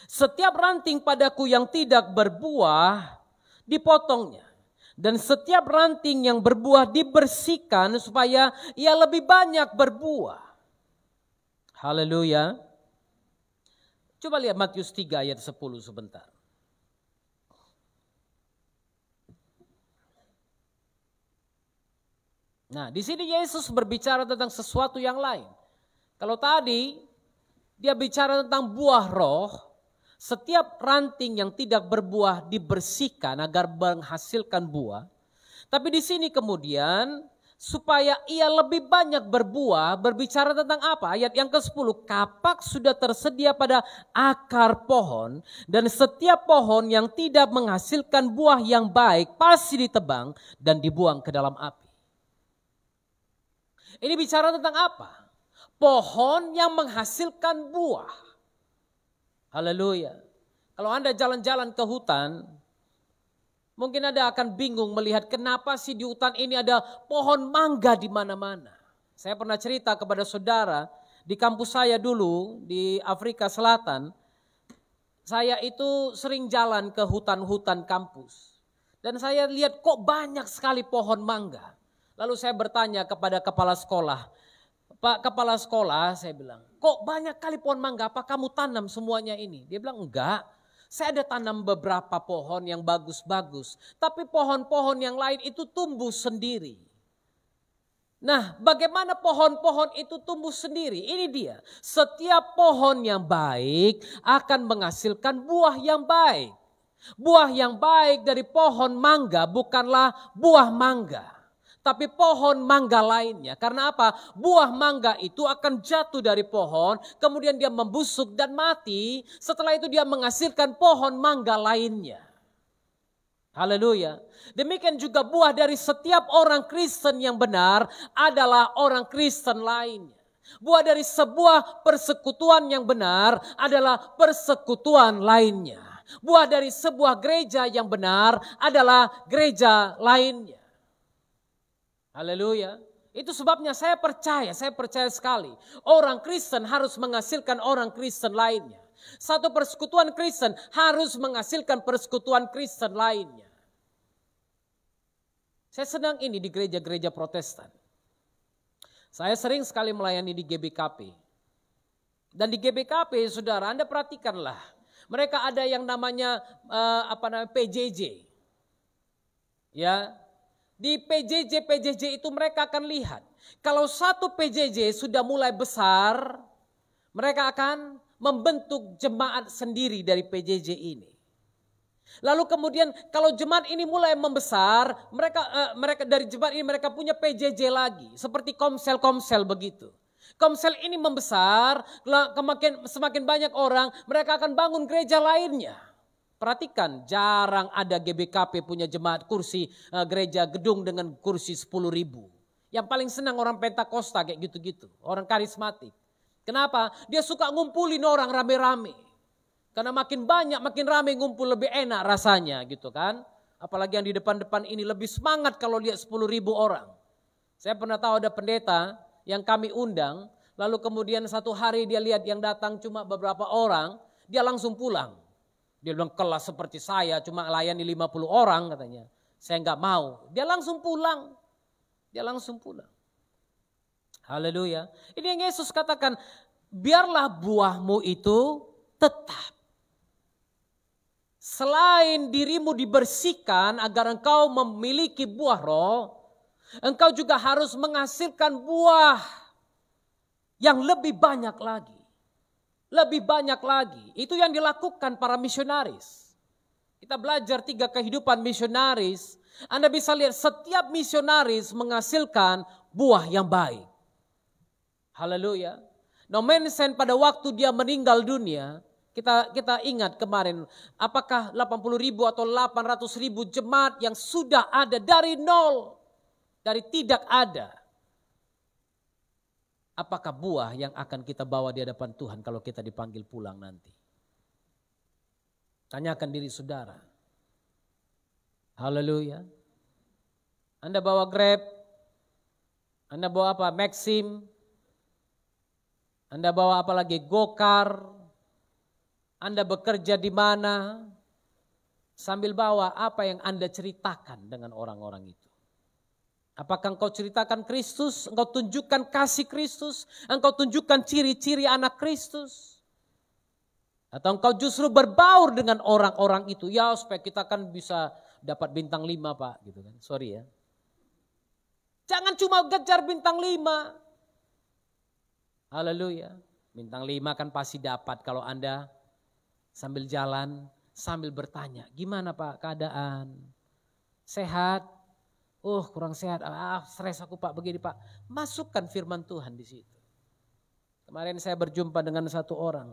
Setiap ranting padaku yang tidak berbuah dipotongnya. Dan setiap ranting yang berbuah dibersihkan supaya ia lebih banyak berbuah. Haleluya. Coba lihat Matius 3 ayat 10 sebentar. Nah, di sini Yesus berbicara tentang sesuatu yang lain. Kalau tadi dia bicara tentang buah roh, setiap ranting yang tidak berbuah dibersihkan agar menghasilkan buah. Tapi di sini kemudian supaya ia lebih banyak berbuah, berbicara tentang apa? Ayat yang ke-10, kapak sudah tersedia pada akar pohon dan setiap pohon yang tidak menghasilkan buah yang baik pasti ditebang dan dibuang ke dalam api. Ini bicara tentang apa? Pohon yang menghasilkan buah. Haleluya. Kalau Anda jalan-jalan ke hutan, mungkin Anda akan bingung melihat kenapa sih di hutan ini ada pohon mangga di mana-mana. Saya pernah cerita kepada saudara, di kampus saya dulu di Afrika Selatan, saya itu sering jalan ke hutan-hutan kampus. Dan saya lihat kok banyak sekali pohon mangga. Lalu saya bertanya kepada kepala sekolah, Pak kepala sekolah, saya bilang, kok banyak kali pohon mangga, apa kamu tanam semuanya ini? Dia bilang, enggak, saya ada tanam beberapa pohon yang bagus-bagus, tapi pohon-pohon yang lain itu tumbuh sendiri. Nah, bagaimana pohon-pohon itu tumbuh sendiri? Ini dia, setiap pohon yang baik akan menghasilkan buah yang baik. Buah yang baik dari pohon mangga bukanlah buah mangga. Tapi pohon mangga lainnya. Karena apa? Buah mangga itu akan jatuh dari pohon. Kemudian dia membusuk dan mati. Setelah itu dia menghasilkan pohon mangga lainnya. Haleluya. Demikian juga buah dari setiap orang Kristen yang benar adalah orang Kristen lainnya. Buah dari sebuah persekutuan yang benar adalah persekutuan lainnya. Buah dari sebuah gereja yang benar adalah gereja lainnya. Haleluya. Itu sebabnya saya percaya sekali. Orang Kristen harus menghasilkan orang Kristen lainnya. Satu persekutuan Kristen harus menghasilkan persekutuan Kristen lainnya. Saya senang ini di gereja-gereja Protestan. Saya sering sekali melayani di GBKP. Dan di GBKP saudara, Anda perhatikanlah. Mereka ada yang namanya PJJ. Ya. Di PJJ itu mereka akan lihat. Kalau satu PJJ sudah mulai besar, mereka akan membentuk jemaat sendiri dari PJJ ini. Lalu kemudian kalau jemaat ini mulai membesar, mereka dari jemaat ini mereka punya PJJ lagi. Seperti komsel-komsel begitu. Komsel ini membesar, semakin banyak orang, mereka akan bangun gereja lainnya. Perhatikan, jarang ada GBKP punya jemaat kursi gereja gedung dengan kursi 10.000. Yang paling senang orang Pentakosta kayak gitu-gitu, orang karismatik. Kenapa? Dia suka ngumpulin orang rame-rame. Karena makin banyak, makin rame ngumpul lebih enak rasanya gitu kan. Apalagi yang di depan-depan ini lebih semangat kalau lihat 10.000 orang. Saya pernah tahu ada pendeta yang kami undang, lalu kemudian satu hari dia lihat yang datang cuma beberapa orang, dia langsung pulang. Dia bilang kelas seperti saya cuma layani 50 orang katanya. Saya enggak mau. Dia langsung pulang. Haleluya. Ini yang Yesus katakan, biarlah buahmu itu tetap. Selain dirimu dibersihkan agar engkau memiliki buah roh, engkau juga harus menghasilkan buah yang lebih banyak lagi. Lebih banyak lagi. Itu yang dilakukan para misionaris. Kita belajar 3 kehidupan misionaris. Anda bisa lihat setiap misionaris menghasilkan buah yang baik. Haleluya. Nomensen pada waktu dia meninggal dunia, kita ingat kemarin, apakah 80.000 atau 800.000 jemaat yang sudah ada dari nol, dari tidak ada. Apakah buah yang akan kita bawa di hadapan Tuhan kalau kita dipanggil pulang nanti? Tanyakan diri saudara. Haleluya. Anda bawa Grab, Anda bawa apa? Maxim. Anda bawa apa lagi? Gokar. Anda bekerja di mana? Sambil bawa apa yang Anda ceritakan dengan orang-orang itu. Apakah engkau ceritakan Kristus? Engkau tunjukkan kasih Kristus? Engkau tunjukkan ciri-ciri anak Kristus? Atau engkau justru berbaur dengan orang-orang itu? Ya supaya kita kan bisa dapat bintang 5 Pak. Gitu kan. Sorry ya. Jangan cuma kejar bintang 5. Haleluya. Bintang 5 kan pasti dapat kalau Anda sambil jalan, sambil bertanya. Gimana Pak keadaan? Sehat? Oh kurang sehat, stres aku Pak begini Pak. Masukkan firman Tuhan di situ. Kemarin saya berjumpa dengan satu orang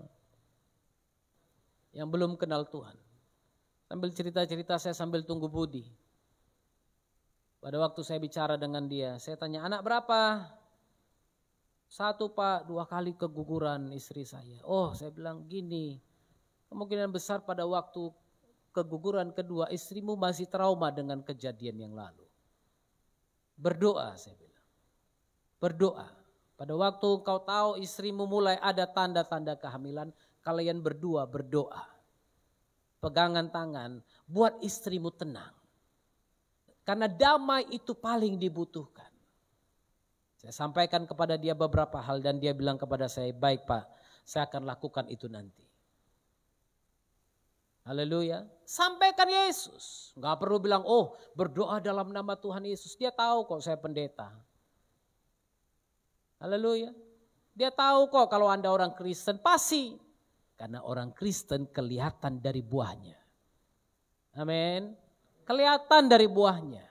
yang belum kenal Tuhan. Sambil cerita-cerita saya sambil tunggu budi. Pada waktu saya bicara dengan dia, saya tanya anak berapa? 1 Pak, 2 kali keguguran istri saya. Oh saya bilang gini, kemungkinan besar pada waktu keguguran kedua istrimu masih trauma dengan kejadian yang lalu. Berdoa saya bilang. Berdoa. Pada waktu kau tahu istrimu mulai ada tanda-tanda kehamilan, kalian berdua berdoa. Pegangan tangan, buat istrimu tenang. Karena damai itu paling dibutuhkan. Saya sampaikan kepada dia beberapa hal dan dia bilang kepada saya, baik Pak, saya akan lakukan itu nanti. Haleluya. Sampaikan Yesus. Enggak perlu bilang, oh berdoa dalam nama Tuhan Yesus. Dia tahu kok saya pendeta. Haleluya. Dia tahu kok kalau Anda orang Kristen. Pasti. Karena orang Kristen kelihatan dari buahnya. Amin. Kelihatan dari buahnya.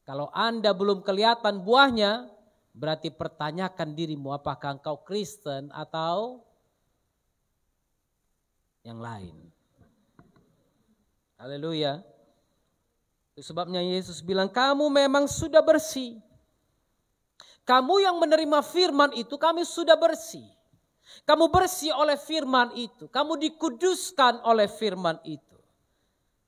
Kalau Anda belum kelihatan buahnya, berarti pertanyakan dirimu apakah engkau Kristen atau yang lain. Haleluya. Itu sebabnya Yesus bilang kamu memang sudah bersih. Kamu yang menerima firman itu kami sudah bersih. Kamu bersih oleh firman itu. Kamu dikuduskan oleh firman itu.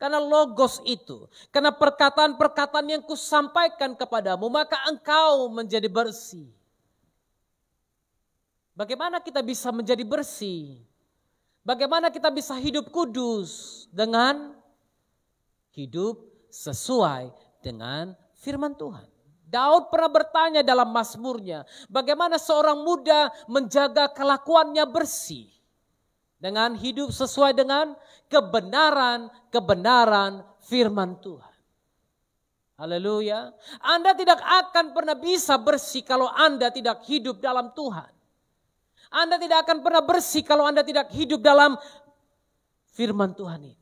Karena logos itu. Karena perkataan-perkataan yang kusampaikan kepadamu maka engkau menjadi bersih. Bagaimana kita bisa menjadi bersih? Bagaimana kita bisa hidup kudus dengan hidup sesuai dengan firman Tuhan. Daud pernah bertanya dalam Mazmurnya, bagaimana seorang muda menjaga kelakuannya bersih dengan hidup sesuai dengan kebenaran firman Tuhan. Haleluya. Anda tidak akan pernah bisa bersih kalau Anda tidak hidup dalam Tuhan. Anda tidak akan pernah bersih kalau Anda tidak hidup dalam firman Tuhan ini.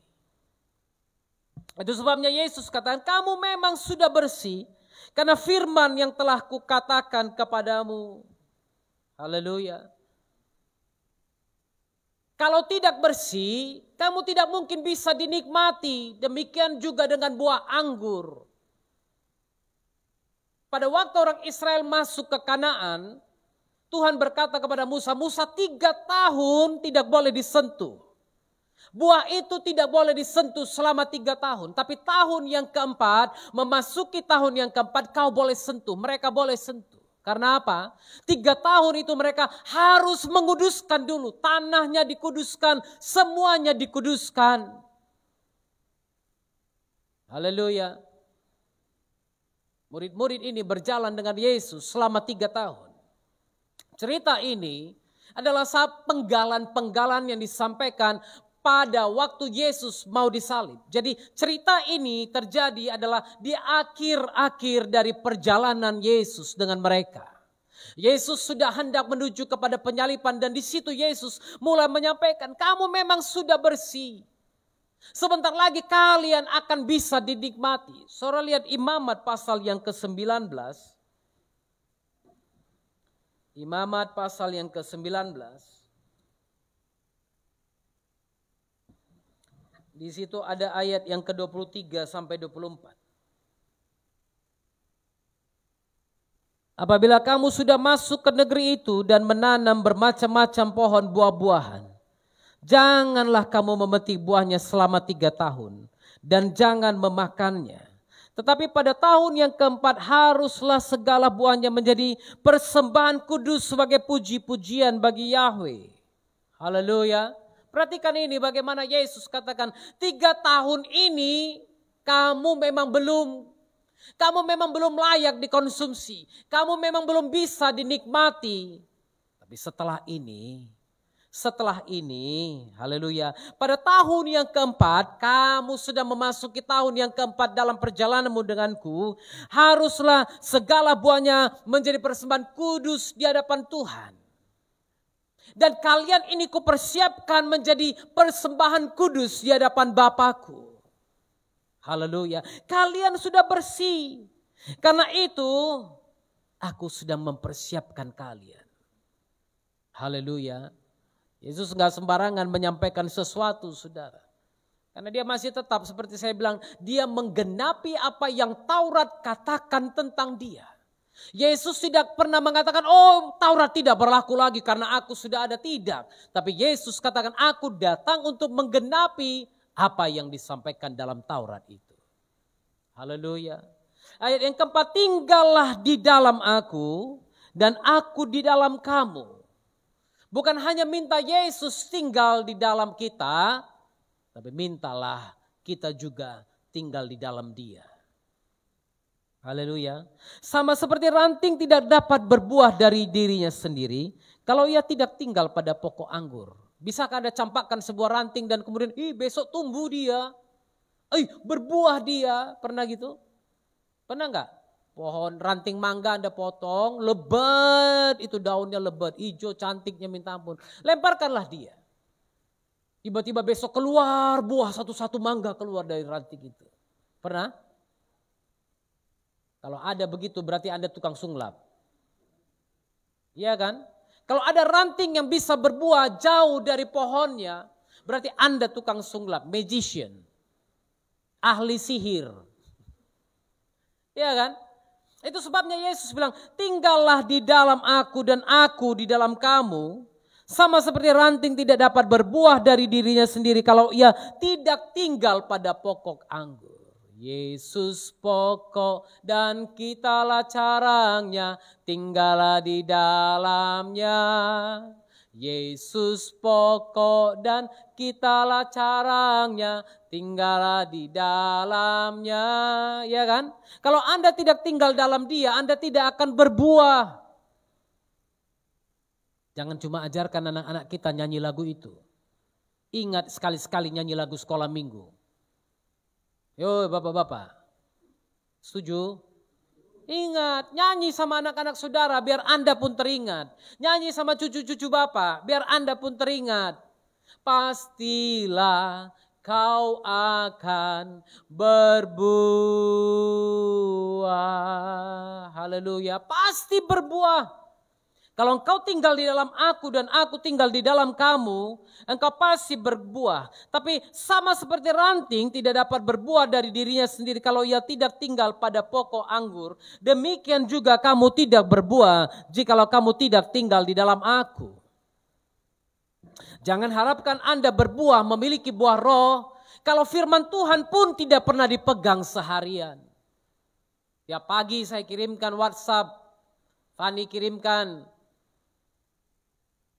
Itu sebabnya Yesus katakan, kamu memang sudah bersih karena firman yang telah kukatakan kepadamu. Haleluya. Kalau tidak bersih, kamu tidak mungkin bisa dinikmati. Demikian juga dengan buah anggur. Pada waktu orang Israel masuk ke Kanaan, Tuhan berkata kepada Musa, Musa 3 tahun tidak boleh disentuh. Buah itu tidak boleh disentuh selama 3 tahun. Tapi tahun yang keempat, memasuki tahun yang keempat kau boleh sentuh. Mereka boleh sentuh. Karena apa? 3 tahun itu mereka harus menguduskan dulu. Tanahnya dikuduskan, semuanya dikuduskan. Haleluya. Murid-murid ini berjalan dengan Yesus selama 3 tahun. Cerita ini adalah penggalan-penggalan yang disampaikan pada waktu Yesus mau disalib. Jadi cerita ini terjadi adalah di akhir-akhir dari perjalanan Yesus dengan mereka. Yesus sudah hendak menuju kepada penyaliban dan di situ Yesus mulai menyampaikan, kamu memang sudah bersih. Sebentar lagi kalian akan bisa dinikmati. Saudara lihat Imamat pasal yang ke-19. Imamat pasal yang ke-19. Di situ ada ayat yang ke-23 sampai 24. Apabila kamu sudah masuk ke negeri itu dan menanam bermacam-macam pohon buah-buahan, janganlah kamu memetik buahnya selama 3 tahun dan jangan memakannya. Tetapi pada tahun yang keempat haruslah segala buahnya menjadi persembahan kudus sebagai puji-pujian bagi Yahweh. Haleluya. Perhatikan ini bagaimana Yesus katakan, 3 tahun ini kamu memang belum layak dikonsumsi. Kamu memang belum bisa dinikmati. Tapi setelah ini, haleluya, pada tahun yang keempat, kamu sudah memasuki tahun yang keempat dalam perjalananmu denganku, haruslah segala buahnya menjadi persembahan kudus di hadapan Tuhan. Dan kalian ini kupersiapkan menjadi persembahan kudus di hadapan Bapakku. Haleluya, kalian sudah bersih. Karena itu, aku sudah mempersiapkan kalian. Haleluya. Yesus enggak sembarangan menyampaikan sesuatu, saudara. Karena dia masih tetap seperti saya bilang, dia menggenapi apa yang Taurat katakan tentang dia. Yesus tidak pernah mengatakan, oh Taurat tidak berlaku lagi karena aku sudah ada, tidak. Tapi Yesus katakan, aku datang untuk menggenapi apa yang disampaikan dalam Taurat itu. Haleluya. Ayat yang keempat, tinggallah di dalam aku dan aku di dalam kamu. Bukan hanya minta Yesus tinggal di dalam kita, tapi mintalah kita juga tinggal di dalam Dia. Haleluya. Sama seperti ranting tidak dapat berbuah dari dirinya sendiri kalau ia tidak tinggal pada pokok anggur. Bisakah Anda campakkan sebuah ranting dan kemudian besok tumbuh dia, berbuah dia, pernah gitu? Pernah enggak? Pohon ranting mangga Anda potong, lebat, itu daunnya lebat, hijau cantiknya minta ampun. Lemparkanlah dia. Tiba-tiba besok keluar buah satu-satu mangga keluar dari ranting itu. Pernah? Kalau ada begitu berarti Anda tukang sunglap. Iya kan? Kalau ada ranting yang bisa berbuah jauh dari pohonnya, berarti Anda tukang sunglap, magician, ahli sihir. Iya kan? Itu sebabnya Yesus bilang, tinggallah di dalam aku dan aku di dalam kamu. Sama seperti ranting tidak dapat berbuah dari dirinya sendiri kalau ia tidak tinggal pada pokok anggur. Yesus pokok dan kitalah carangnya, tinggallah di dalamnya. Yesus pokok dan kitalah carangnya, tinggallah di dalamnya. Ya kan? Kalau Anda tidak tinggal dalam Dia, Anda tidak akan berbuah. Jangan cuma ajarkan anak-anak kita nyanyi lagu itu. Ingat sekali-sekali nyanyi lagu sekolah minggu. Yo bapak-bapak, setuju? Ingat, nyanyi sama anak-anak saudara biar Anda pun teringat. Nyanyi sama cucu-cucu bapak biar Anda pun teringat. Pastilah kau akan berbuah. Haleluya, pasti berbuah. Kalau engkau tinggal di dalam aku dan aku tinggal di dalam kamu, engkau pasti berbuah. Tapi sama seperti ranting tidak dapat berbuah dari dirinya sendiri kalau ia tidak tinggal pada pokok anggur. Demikian juga kamu tidak berbuah jikalau kamu tidak tinggal di dalam aku. Jangan harapkan Anda berbuah memiliki buah roh kalau firman Tuhan pun tidak pernah dipegang seharian. Tiap pagi saya kirimkan WhatsApp, Fani kirimkan.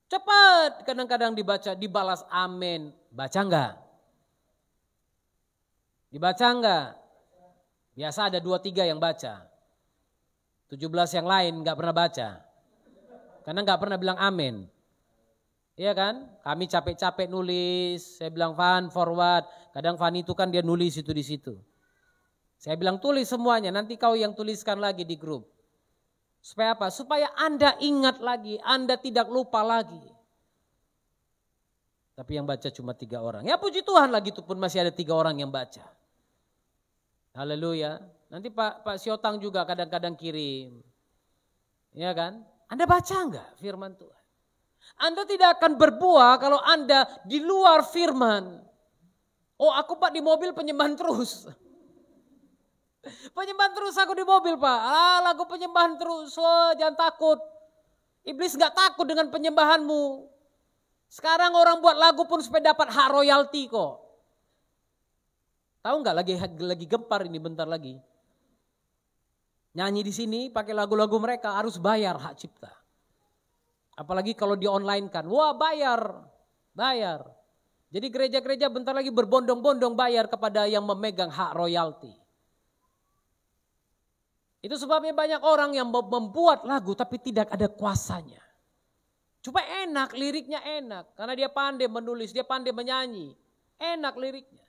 Cepat, kadang-kadang dibaca, dibalas amin. Baca enggak? Dibaca enggak? Biasa ada 2-3 yang baca. 17 yang lain enggak pernah baca. Karena enggak pernah bilang amin. Iya kan? Kami capek-capek nulis, saya bilang Van forward. Kadang Van itu kan dia nulis itu di situ. Saya bilang tulis semuanya, nanti kau yang tuliskan lagi di grup. Supaya apa? Supaya Anda ingat lagi, Anda tidak lupa lagi. Tapi yang baca cuma 3 orang. Ya puji Tuhan lagi itu pun masih ada 3 orang yang baca. Haleluya. Nanti Pak Siotang juga kadang-kadang kirim. Ya kan? Anda baca enggak firman Tuhan? Anda tidak akan berbuah kalau Anda di luar firman. Oh aku Pak di mobil penyembahan terus. Penyembahan terus aku di mobil Pak. Lagu penyembahan terus. Oh, jangan takut. Iblis gak takut dengan penyembahanmu. Sekarang orang buat lagu pun supaya dapat hak royalti kok. Tahu gak lagi gempar ini bentar lagi. Nyanyi di sini pakai lagu-lagu mereka harus bayar hak cipta. Apalagi kalau di online kan, wah bayar. Jadi gereja-gereja bentar lagi berbondong-bondong bayar kepada yang memegang hak royalti. Itu sebabnya banyak orang yang membuat lagu tapi tidak ada kuasanya. Cuma enak, liriknya enak. Karena dia pandai menulis, dia pandai menyanyi. Enak liriknya.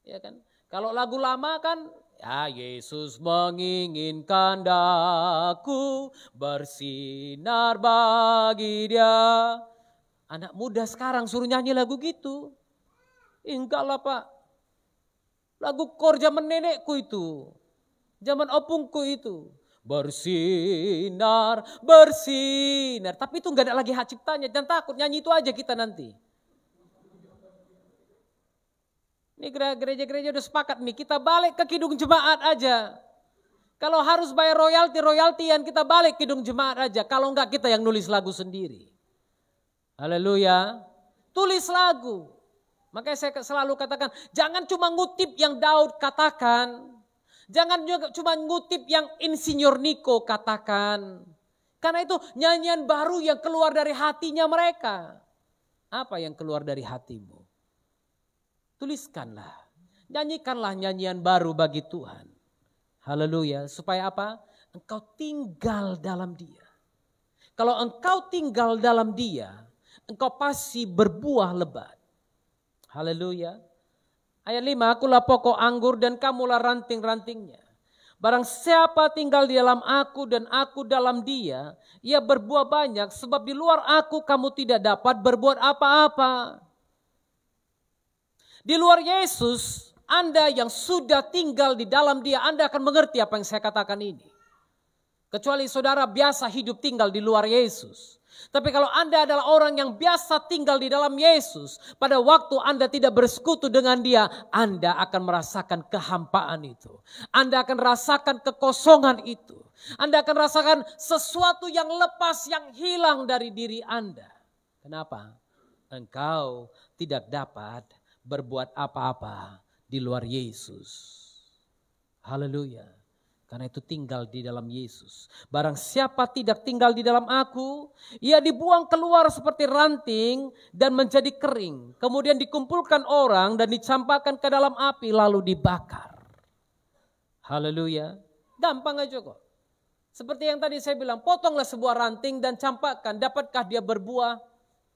Ya kan? Kalau lagu lama kan, ya Yesus menginginkan daku bersinar bagi dia. Anak muda sekarang suruh nyanyi lagu gitu. Enggak lah Pak. Lagu kor zaman nenekku itu. Zaman opungku itu. Bersinar. Tapi itu enggak ada lagi hak ciptanya. Jangan takut, nyanyi itu aja kita nanti. Ini gereja-gereja udah sepakat nih, kita balik ke kidung jemaat aja. Kalau harus bayar royaltian kita balik kidung jemaat aja. Kalau enggak kita yang nulis lagu sendiri. Haleluya. Tulis lagu. Makanya saya selalu katakan, jangan cuma ngutip yang Daud katakan. Jangan juga cuma ngutip yang Insinyur Niko katakan. Karena itu nyanyian baru yang keluar dari hatinya mereka. Apa yang keluar dari hatimu? Tuliskanlah. Nyanyikanlah nyanyian baru bagi Tuhan. Haleluya. Supaya apa? Engkau tinggal dalam Dia. Kalau engkau tinggal dalam Dia, engkau pasti berbuah lebat. Haleluya. Ayat 5, akulah pokok anggur dan kamulah ranting-rantingnya. Barang siapa tinggal di dalam aku dan aku dalam dia, ia berbuah banyak sebab di luar aku kamu tidak dapat berbuat apa-apa. Di luar Yesus, Anda yang sudah tinggal di dalam dia, Anda akan mengerti apa yang saya katakan ini. Kecuali saudara biasa hidup tinggal di luar Yesus. Tapi kalau Anda adalah orang yang biasa tinggal di dalam Yesus, pada waktu Anda tidak bersekutu dengan Dia, Anda akan merasakan kehampaan itu. Anda akan rasakan kekosongan itu. Anda akan rasakan sesuatu yang lepas, yang hilang dari diri Anda. Kenapa? Engkau tidak dapat berbuat apa-apa di luar Yesus. Haleluya. Karena itu tinggal di dalam Yesus. Barang siapa tidak tinggal di dalam aku, ia dibuang keluar seperti ranting dan menjadi kering. Kemudian dikumpulkan orang dan dicampakkan ke dalam api lalu dibakar. Haleluya. Gampang aja kok. Seperti yang tadi saya bilang, potonglah sebuah ranting dan campakkan. Dapatkah dia berbuah?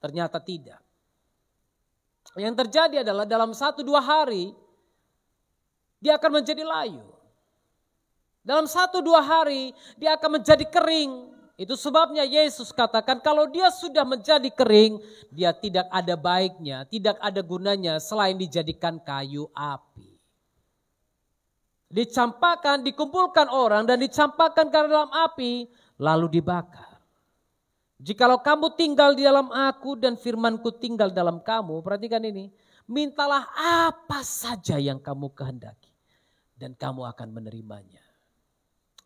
Ternyata tidak. Yang terjadi adalah dalam 1-2 hari, dia akan menjadi layu. Dalam 1-2 hari dia akan menjadi kering. Itu sebabnya Yesus katakan kalau dia sudah menjadi kering, dia tidak ada baiknya, tidak ada gunanya selain dijadikan kayu api. Dicampakkan, dikumpulkan orang dan dicampakkan ke dalam api lalu dibakar. Jikalau kamu tinggal di dalam aku dan firmanku tinggal dalam kamu, perhatikan ini, mintalah apa saja yang kamu kehendaki dan kamu akan menerimanya.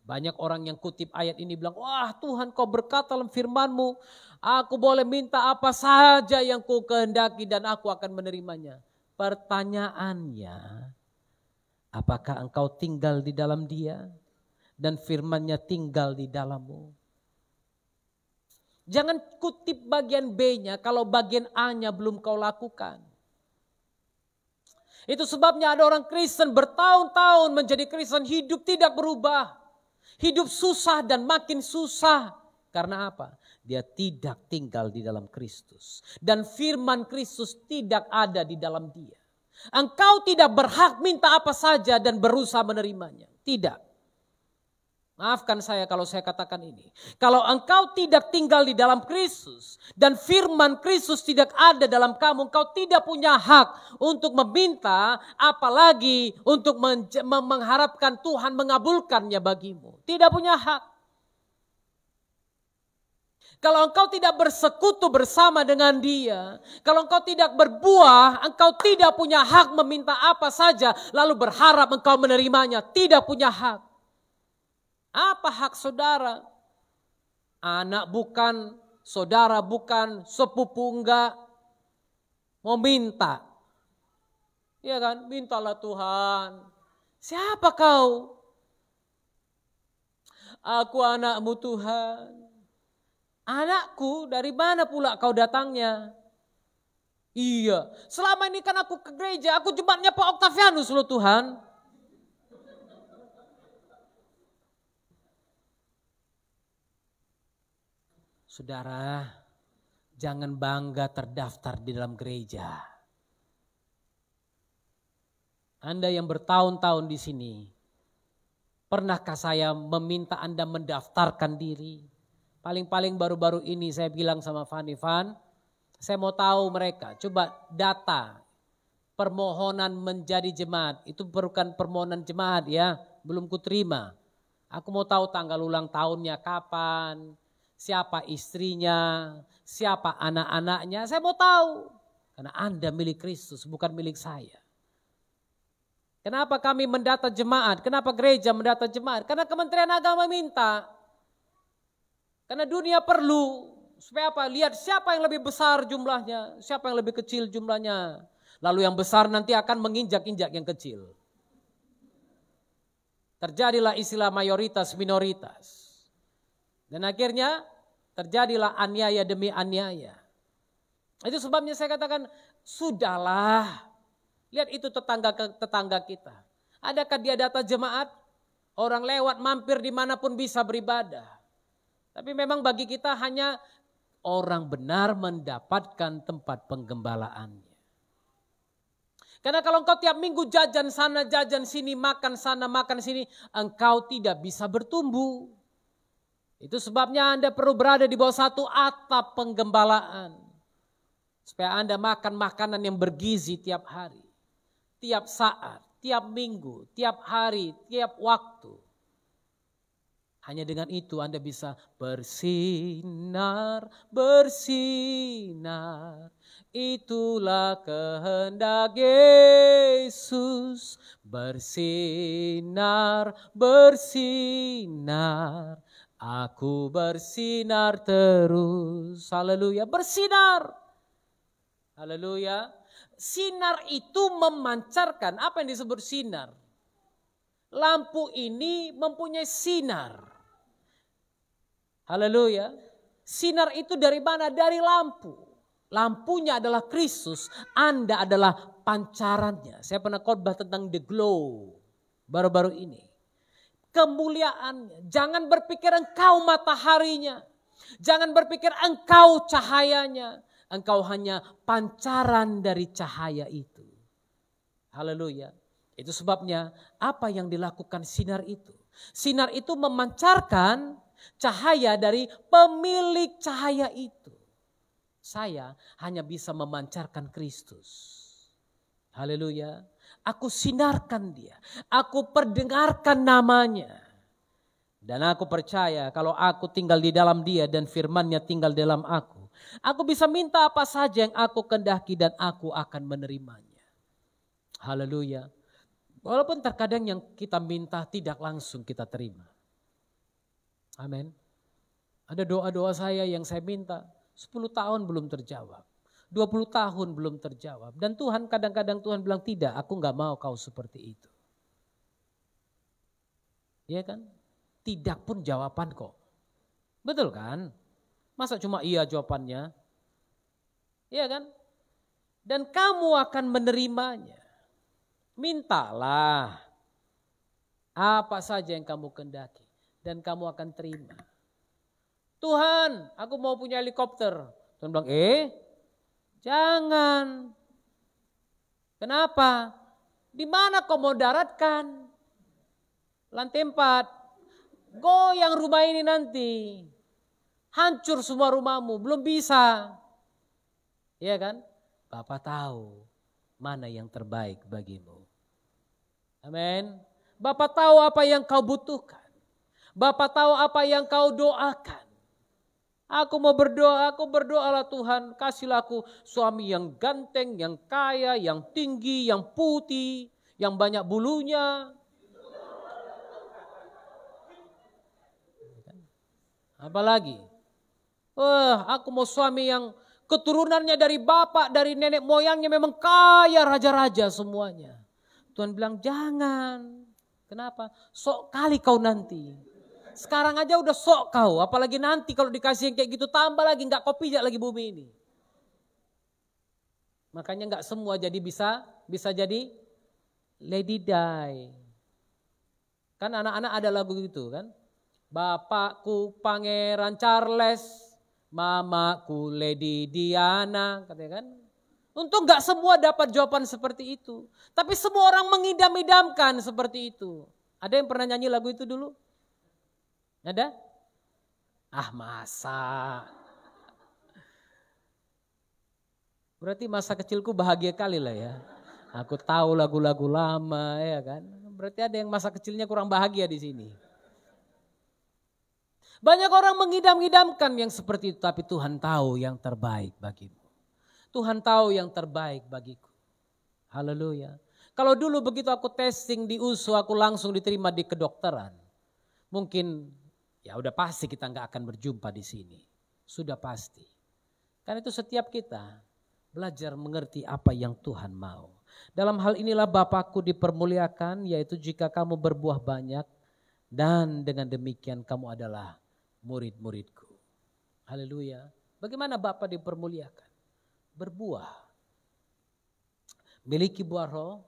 Banyak orang yang kutip ayat ini bilang, wah Tuhan kau berkata dalam firman-Mu, aku boleh minta apa saja yang ku kehendaki dan aku akan menerimanya. Pertanyaannya, apakah engkau tinggal di dalam Dia dan firman-Nya tinggal di dalammu? Jangan kutip bagian B-nya kalau bagian A-nya belum kau lakukan. Itu sebabnya ada orang Kristen bertahun-tahun menjadi Kristen, hidup tidak berubah. Hidup susah dan makin susah. Karena apa? Dia tidak tinggal di dalam Kristus. Dan firman Kristus tidak ada di dalam dia. Engkau tidak berhak minta apa saja dan berusaha menerimanya. Tidak. Maafkan saya kalau saya katakan ini. Kalau engkau tidak tinggal di dalam Kristus dan firman Kristus tidak ada dalam kamu, engkau tidak punya hak untuk meminta, apalagi untuk mengharapkan Tuhan mengabulkannya bagimu. Tidak punya hak. Kalau engkau tidak bersekutu bersama dengan Dia, kalau engkau tidak berbuah, engkau tidak punya hak meminta apa saja lalu berharap engkau menerimanya. Tidak punya hak. Apa hak saudara? Anak bukan, saudara bukan, sepupu enggak. Mau minta. Iya kan? Mintalah Tuhan. Siapa kau? Aku anakmu Tuhan. Anakku, dari mana pula kau datangnya? Iya, selama ini kan aku ke gereja, aku jemaatnya Pak Octavianus loh Tuhan. Saudara, jangan bangga terdaftar di dalam gereja. Anda yang bertahun-tahun di sini, pernahkah saya meminta Anda mendaftarkan diri? Paling-paling baru-baru ini saya bilang sama Fanny, Van, saya mau tahu mereka, coba data permohonan menjadi jemaat. Itu bukan permohonan jemaat ya, belum kuterima. Aku mau tahu tanggal ulang tahunnya kapan, siapa istrinya, siapa anak-anaknya, saya mau tahu. Karena Anda milik Kristus, bukan milik saya. Kenapa kami mendata jemaat? Kenapa gereja mendata jemaat? Karena Kementerian Agama minta. Karena dunia perlu. Supaya apa? Lihat siapa yang lebih besar jumlahnya, siapa yang lebih kecil jumlahnya. Lalu yang besar nanti akan menginjak-injak yang kecil. Terjadilah istilah mayoritas minoritas. Dan akhirnya terjadilah aniaya demi aniaya. Itu sebabnya saya katakan, sudahlah. Lihat itu tetangga kita. Adakah dia data jemaat? Orang lewat mampir dimanapun bisa beribadah. Tapi memang bagi kita hanya orang benar mendapatkan tempat penggembalaannya. Karena kalau engkau tiap minggu jajan sana, jajan sini, makan sana, makan sini, engkau tidak bisa bertumbuh. Itu sebabnya Anda perlu berada di bawah satu atap penggembalaan. Supaya Anda makan makanan yang bergizi tiap hari. Tiap saat, tiap minggu, tiap hari, tiap waktu. Hanya dengan itu Anda bisa bersinar, bersinar. Itulah kehendak Yesus. Bersinar, bersinar. Aku bersinar terus. Haleluya, bersinar. Haleluya. Sinar itu memancarkan, apa yang disebut sinar? Lampu ini mempunyai sinar. Haleluya. Sinar itu dari mana? Dari lampu. Lampunya adalah Kristus, Anda adalah pancarannya. Saya pernah khotbah tentang the glow baru-baru ini. Kemuliaannya, jangan berpikir engkau mataharinya. Jangan berpikir engkau cahayanya. Engkau hanya pancaran dari cahaya itu. Haleluya. Itu sebabnya apa yang dilakukan sinar itu. Sinar itu memancarkan cahaya dari pemilik cahaya itu. Saya hanya bisa memancarkan Kristus. Haleluya. Aku sinarkan dia. Aku perdengarkan namanya. Dan aku percaya kalau aku tinggal di dalam dia dan firman-Nya tinggal dalam aku. Aku bisa minta apa saja yang aku kehendaki dan aku akan menerimanya. Haleluya. Walaupun terkadang yang kita minta tidak langsung kita terima. Amin. Ada doa-doa saya yang saya minta 10 tahun belum terjawab. 20 tahun belum terjawab. Dan Tuhan kadang-kadang Tuhan bilang tidak, aku gak mau kau seperti itu. Iya kan? Tidak pun jawaban kok. Betul kan? Masa cuma iya jawabannya? Iya kan? Dan kamu akan menerimanya. Mintalah apa saja yang kamu kehendaki. Dan kamu akan terima. Tuhan, aku mau punya helikopter. Tuhan bilang, jangan. Kenapa? Di mana kau mau daratkan? Lantai 4. Goyang rumah ini nanti. Hancur semua rumahmu, belum bisa. Iya kan? Bapak tahu mana yang terbaik bagimu. Amin. Bapak tahu apa yang kau butuhkan. Bapak tahu apa yang kau doakan. Aku mau berdoa, aku berdoalah Tuhan, kasihlah aku suami yang ganteng, yang kaya, yang tinggi, yang putih, yang banyak bulunya. Apalagi? Aku mau suami yang keturunannya dari bapak, dari nenek moyangnya memang kaya, raja-raja semuanya. Tuhan bilang jangan. Kenapa? Sok kali kau nanti. Sekarang aja udah sok kau, apalagi nanti kalau dikasih yang kayak gitu tambah lagi, nggak kau pijak lagi bumi ini. Makanya nggak semua jadi bisa jadi Lady Di. Kan anak-anak ada lagu gitu kan. Bapakku Pangeran Charles, mamaku Lady Diana, katanya kan. Untung nggak semua dapat jawaban seperti itu. Tapi semua orang mengidam-idamkan seperti itu. Ada yang pernah nyanyi lagu itu dulu? Ada? Ah masa. Berarti masa kecilku bahagia kali lah ya. Aku tahu lagu-lagu lama ya kan. Berarti ada yang masa kecilnya kurang bahagia di sini. Banyak orang mengidam-idamkan yang seperti itu. Tapi Tuhan tahu yang terbaik bagimu. Tuhan tahu yang terbaik bagiku. Haleluya. Kalau dulu begitu aku testing di USU, aku langsung diterima di kedokteran. Mungkin ya udah pasti kita nggak akan berjumpa di sini. Sudah pasti. Karena itu setiap kita belajar mengerti apa yang Tuhan mau. Dalam hal inilah Bapakku dipermuliakan, yaitu jika kamu berbuah banyak dan dengan demikian kamu adalah murid-muridku. Haleluya. Bagaimana Bapa dipermuliakan? Berbuah. Miliki buah roh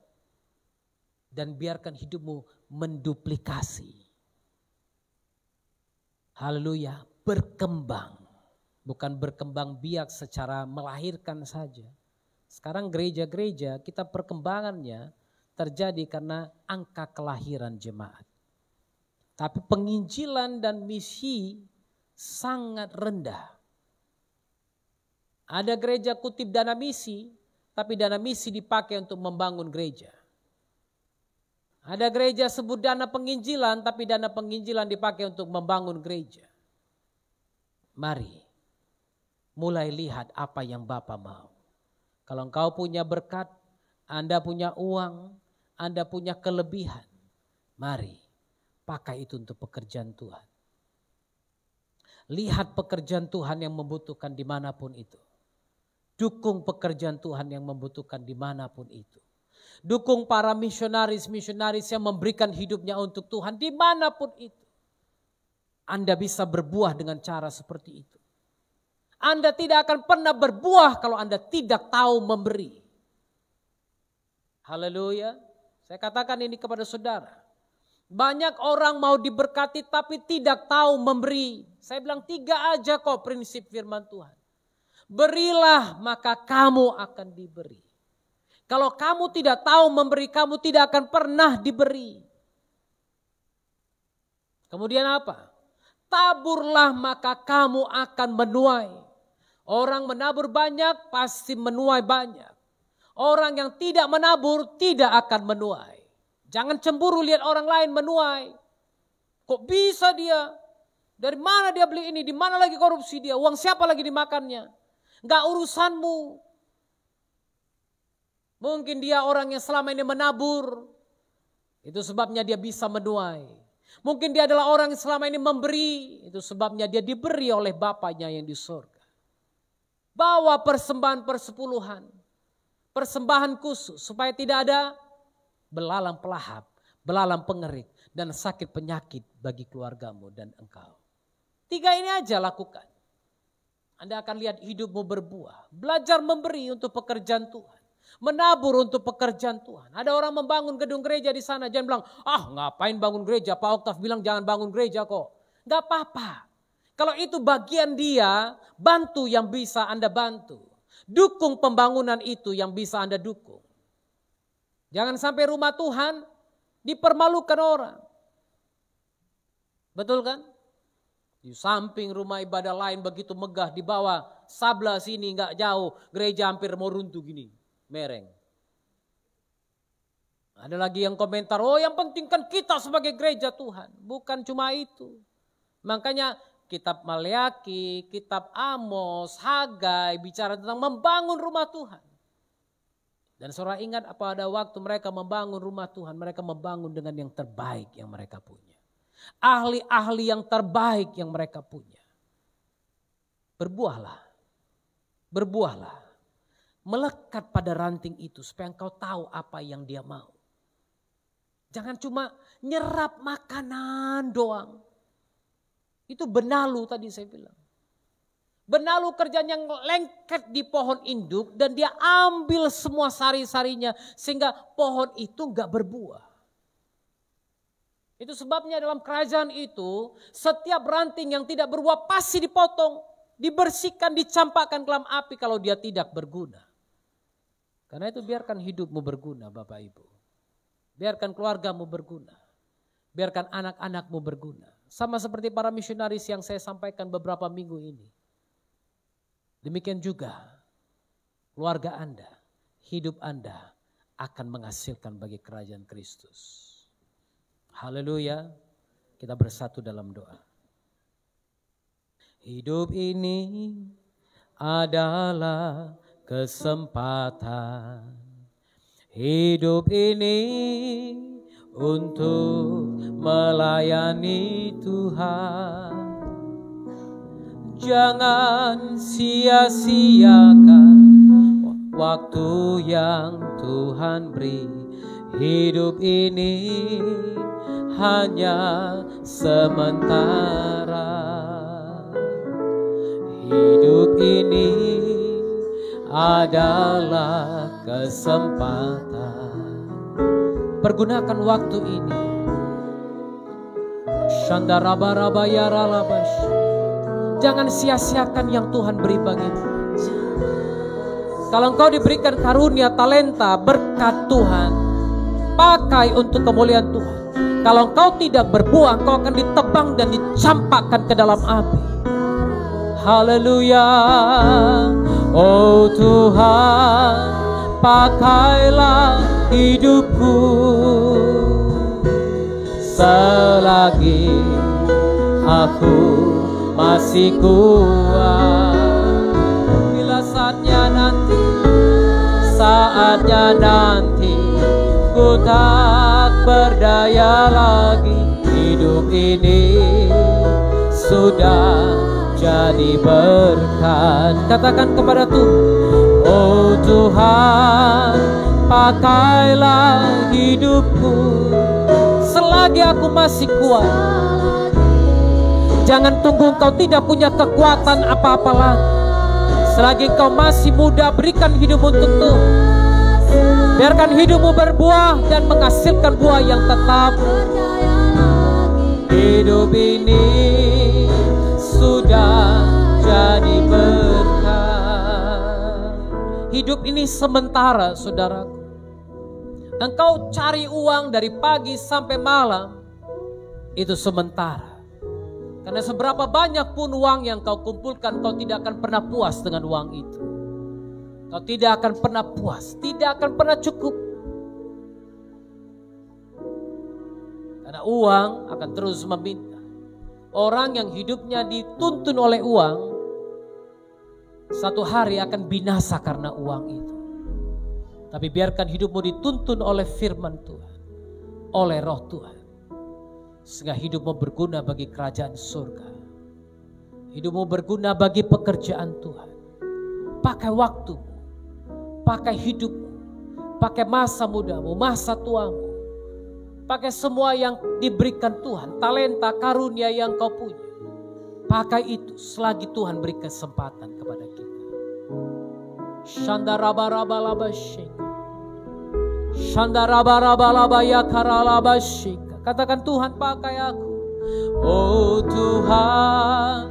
dan biarkan hidupmu menduplikasi. Haleluya. Berkembang. Bukan berkembang biak secara melahirkan saja. Sekarang gereja-gereja kita perkembangannya terjadi karena angka kelahiran jemaat. Tapi penginjilan dan misi sangat rendah. Ada gereja kutip dana misi, tapi dana misi dipakai untuk membangun gereja. Ada gereja sebut dana penginjilan, tapi dana penginjilan dipakai untuk membangun gereja. Mari, mulai lihat apa yang Bapa mau. Kalau engkau punya berkat, Anda punya uang, Anda punya kelebihan, mari pakai itu untuk pekerjaan Tuhan. Lihat pekerjaan Tuhan yang membutuhkan dimanapun itu. Dukung pekerjaan Tuhan yang membutuhkan dimanapun itu. Dukung para misionaris-misionaris yang memberikan hidupnya untuk Tuhan dimanapun itu. Anda bisa berbuah dengan cara seperti itu. Anda tidak akan pernah berbuah kalau Anda tidak tahu memberi. Haleluya. Saya katakan ini kepada saudara. Banyak orang mau diberkati tapi tidak tahu memberi. Saya bilang 3 aja kok prinsip firman Tuhan. Berilah maka kamu akan diberi. Kalau kamu tidak tahu memberi, kamu tidak akan pernah diberi. Kemudian apa? Taburlah maka kamu akan menuai. Orang menabur banyak pasti menuai banyak. Orang yang tidak menabur tidak akan menuai. Jangan cemburu lihat orang lain menuai. Kok bisa dia? Dari mana dia beli ini? Di mana lagi korupsi dia? Uang siapa lagi dimakannya? Enggak urusanmu. Mungkin dia orang yang selama ini menabur. Itu sebabnya dia bisa menuai. Mungkin dia adalah orang yang selama ini memberi. Itu sebabnya dia diberi oleh Bapaknya yang di surga. Bawa persembahan persepuluhan. Persembahan khusus supaya tidak ada belalang pelahap, belalang pengerik, dan sakit penyakit bagi keluargamu dan engkau. 3 ini aja lakukan. Anda akan lihat hidupmu berbuah. Belajar memberi untuk pekerjaan Tuhan. Menabur untuk pekerjaan Tuhan. Ada orang membangun gedung gereja di sana. Jangan bilang, ngapain bangun gereja? Pak Oktav bilang jangan bangun gereja kok. Gak apa-apa. Kalau itu bagian dia, bantu yang bisa Anda bantu. Dukung pembangunan itu yang bisa Anda dukung. Jangan sampai rumah Tuhan dipermalukan orang. Betul kan? Di samping rumah ibadah lain begitu megah, di bawah Sabla sini nggak jauh, gereja hampir mau runtuh gini, mereng. Ada lagi yang komentar, yang penting kan kita sebagai gereja Tuhan. Bukan cuma itu. Makanya kitab Maleaki, kitab Amos, Hagai bicara tentang membangun rumah Tuhan. Dan saudara ingat pada waktu mereka membangun rumah Tuhan, mereka membangun dengan yang terbaik yang mereka punya. Ahli-ahli yang terbaik yang mereka punya. Berbuahlah. Berbuahlah. Melekat pada ranting itu supaya engkau tahu apa yang dia mau. Jangan cuma nyerap makanan doang. Itu benalu tadi saya bilang. Benalu kerjanya lengket di pohon induk dan dia ambil semua sari-sarinya sehingga pohon itu enggak berbuah. Itu sebabnya dalam kerajaan itu setiap ranting yang tidak berbuah pasti dipotong, dibersihkan, dicampakkan ke dalam api kalau dia tidak berguna. Karena itu biarkan hidupmu berguna Bapak Ibu. Biarkan keluargamu berguna. Biarkan anak-anakmu berguna. Sama seperti para misionaris yang saya sampaikan beberapa minggu ini. Demikian juga keluarga Anda, hidup Anda akan menghasilkan bagi kerajaan Kristus. Haleluya, kita bersatu dalam doa. Hidup ini adalah kesempatan. Hidup ini untuk melayani Tuhan. Jangan sia-siakan waktu yang Tuhan beri. Hidup ini hanya sementara. Hidup ini adalah kesempatan. Pergunakan waktu ini. Shandaraba-raba-yaralabash. Jangan sia-siakan yang Tuhan beri bagimu. Kalau engkau diberikan karunia, talenta, berkat Tuhan, pakai untuk kemuliaan Tuhan. Kalau engkau tidak berbuah, engkau akan ditebang dan dicampakkan ke dalam api. Haleluya. Oh Tuhan, pakailah hidupku selagi aku masih kuat. Bila saatnya nanti ku tak berdaya lagi. Hidup ini sudah jadi berkat. Katakan kepada Tuhan, oh Tuhan, pakailah hidupku selagi aku masih kuat. Jangan tunggu engkau tidak punya kekuatan apa-apa lagi. Selagi engkau masih muda, berikan hidup untuk Tuhan. Biarkan hidupmu berbuah dan menghasilkan buah yang tetap. Hidup ini sudah jadi berkat. Hidup ini sementara, saudaraku. Engkau cari uang dari pagi sampai malam, itu sementara. Karena seberapa banyak pun uang yang kau kumpulkan, kau tidak akan pernah puas dengan uang itu. Kau tidak akan pernah puas, tidak akan pernah cukup. Karena uang akan terus meminta. Orang yang hidupnya dituntun oleh uang, satu hari akan binasa karena uang itu. Tapi biarkan hidupmu dituntun oleh firman Tuhan, oleh roh Tuhan. Sehingga hidupmu berguna bagi kerajaan surga. Hidupmu berguna bagi pekerjaan Tuhan. Pakai waktumu, pakai hidupmu, pakai masa mudamu, masa tuamu. Pakai semua yang diberikan Tuhan, talenta, karunia yang kau punya. Pakai itu selagi Tuhan beri kesempatan kepada kita. Shandarabarabalabashika. Shandarabarabalabaya. Katakan, Tuhan pakai aku. Oh Tuhan,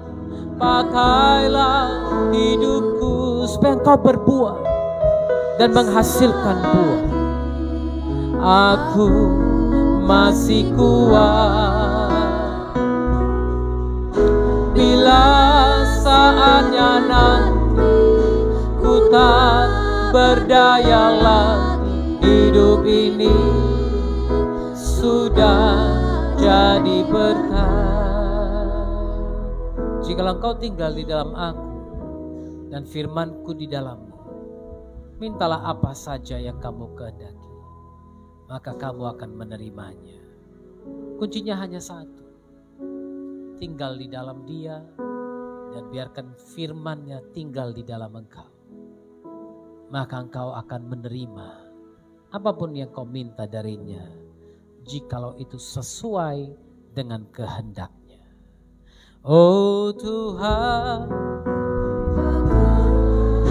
pakailah hidupku supaya engkau berbuah dan menghasilkan buah. Aku masih kuat. Bila saatnya nanti ku tak berdaya lagi, hidup ini sudah jadi berkat. Jikalau engkau tinggal di dalam aku dan firmanku di dalammu, mintalah apa saja yang kamu kehendaki, maka kamu akan menerimanya. Kuncinya hanya satu, tinggal di dalam Dia dan biarkan firman-Nya tinggal di dalam engkau. Maka engkau akan menerima apapun yang kau minta darinya, jikalau itu sesuai dengan kehendaknya. Oh Tuhan,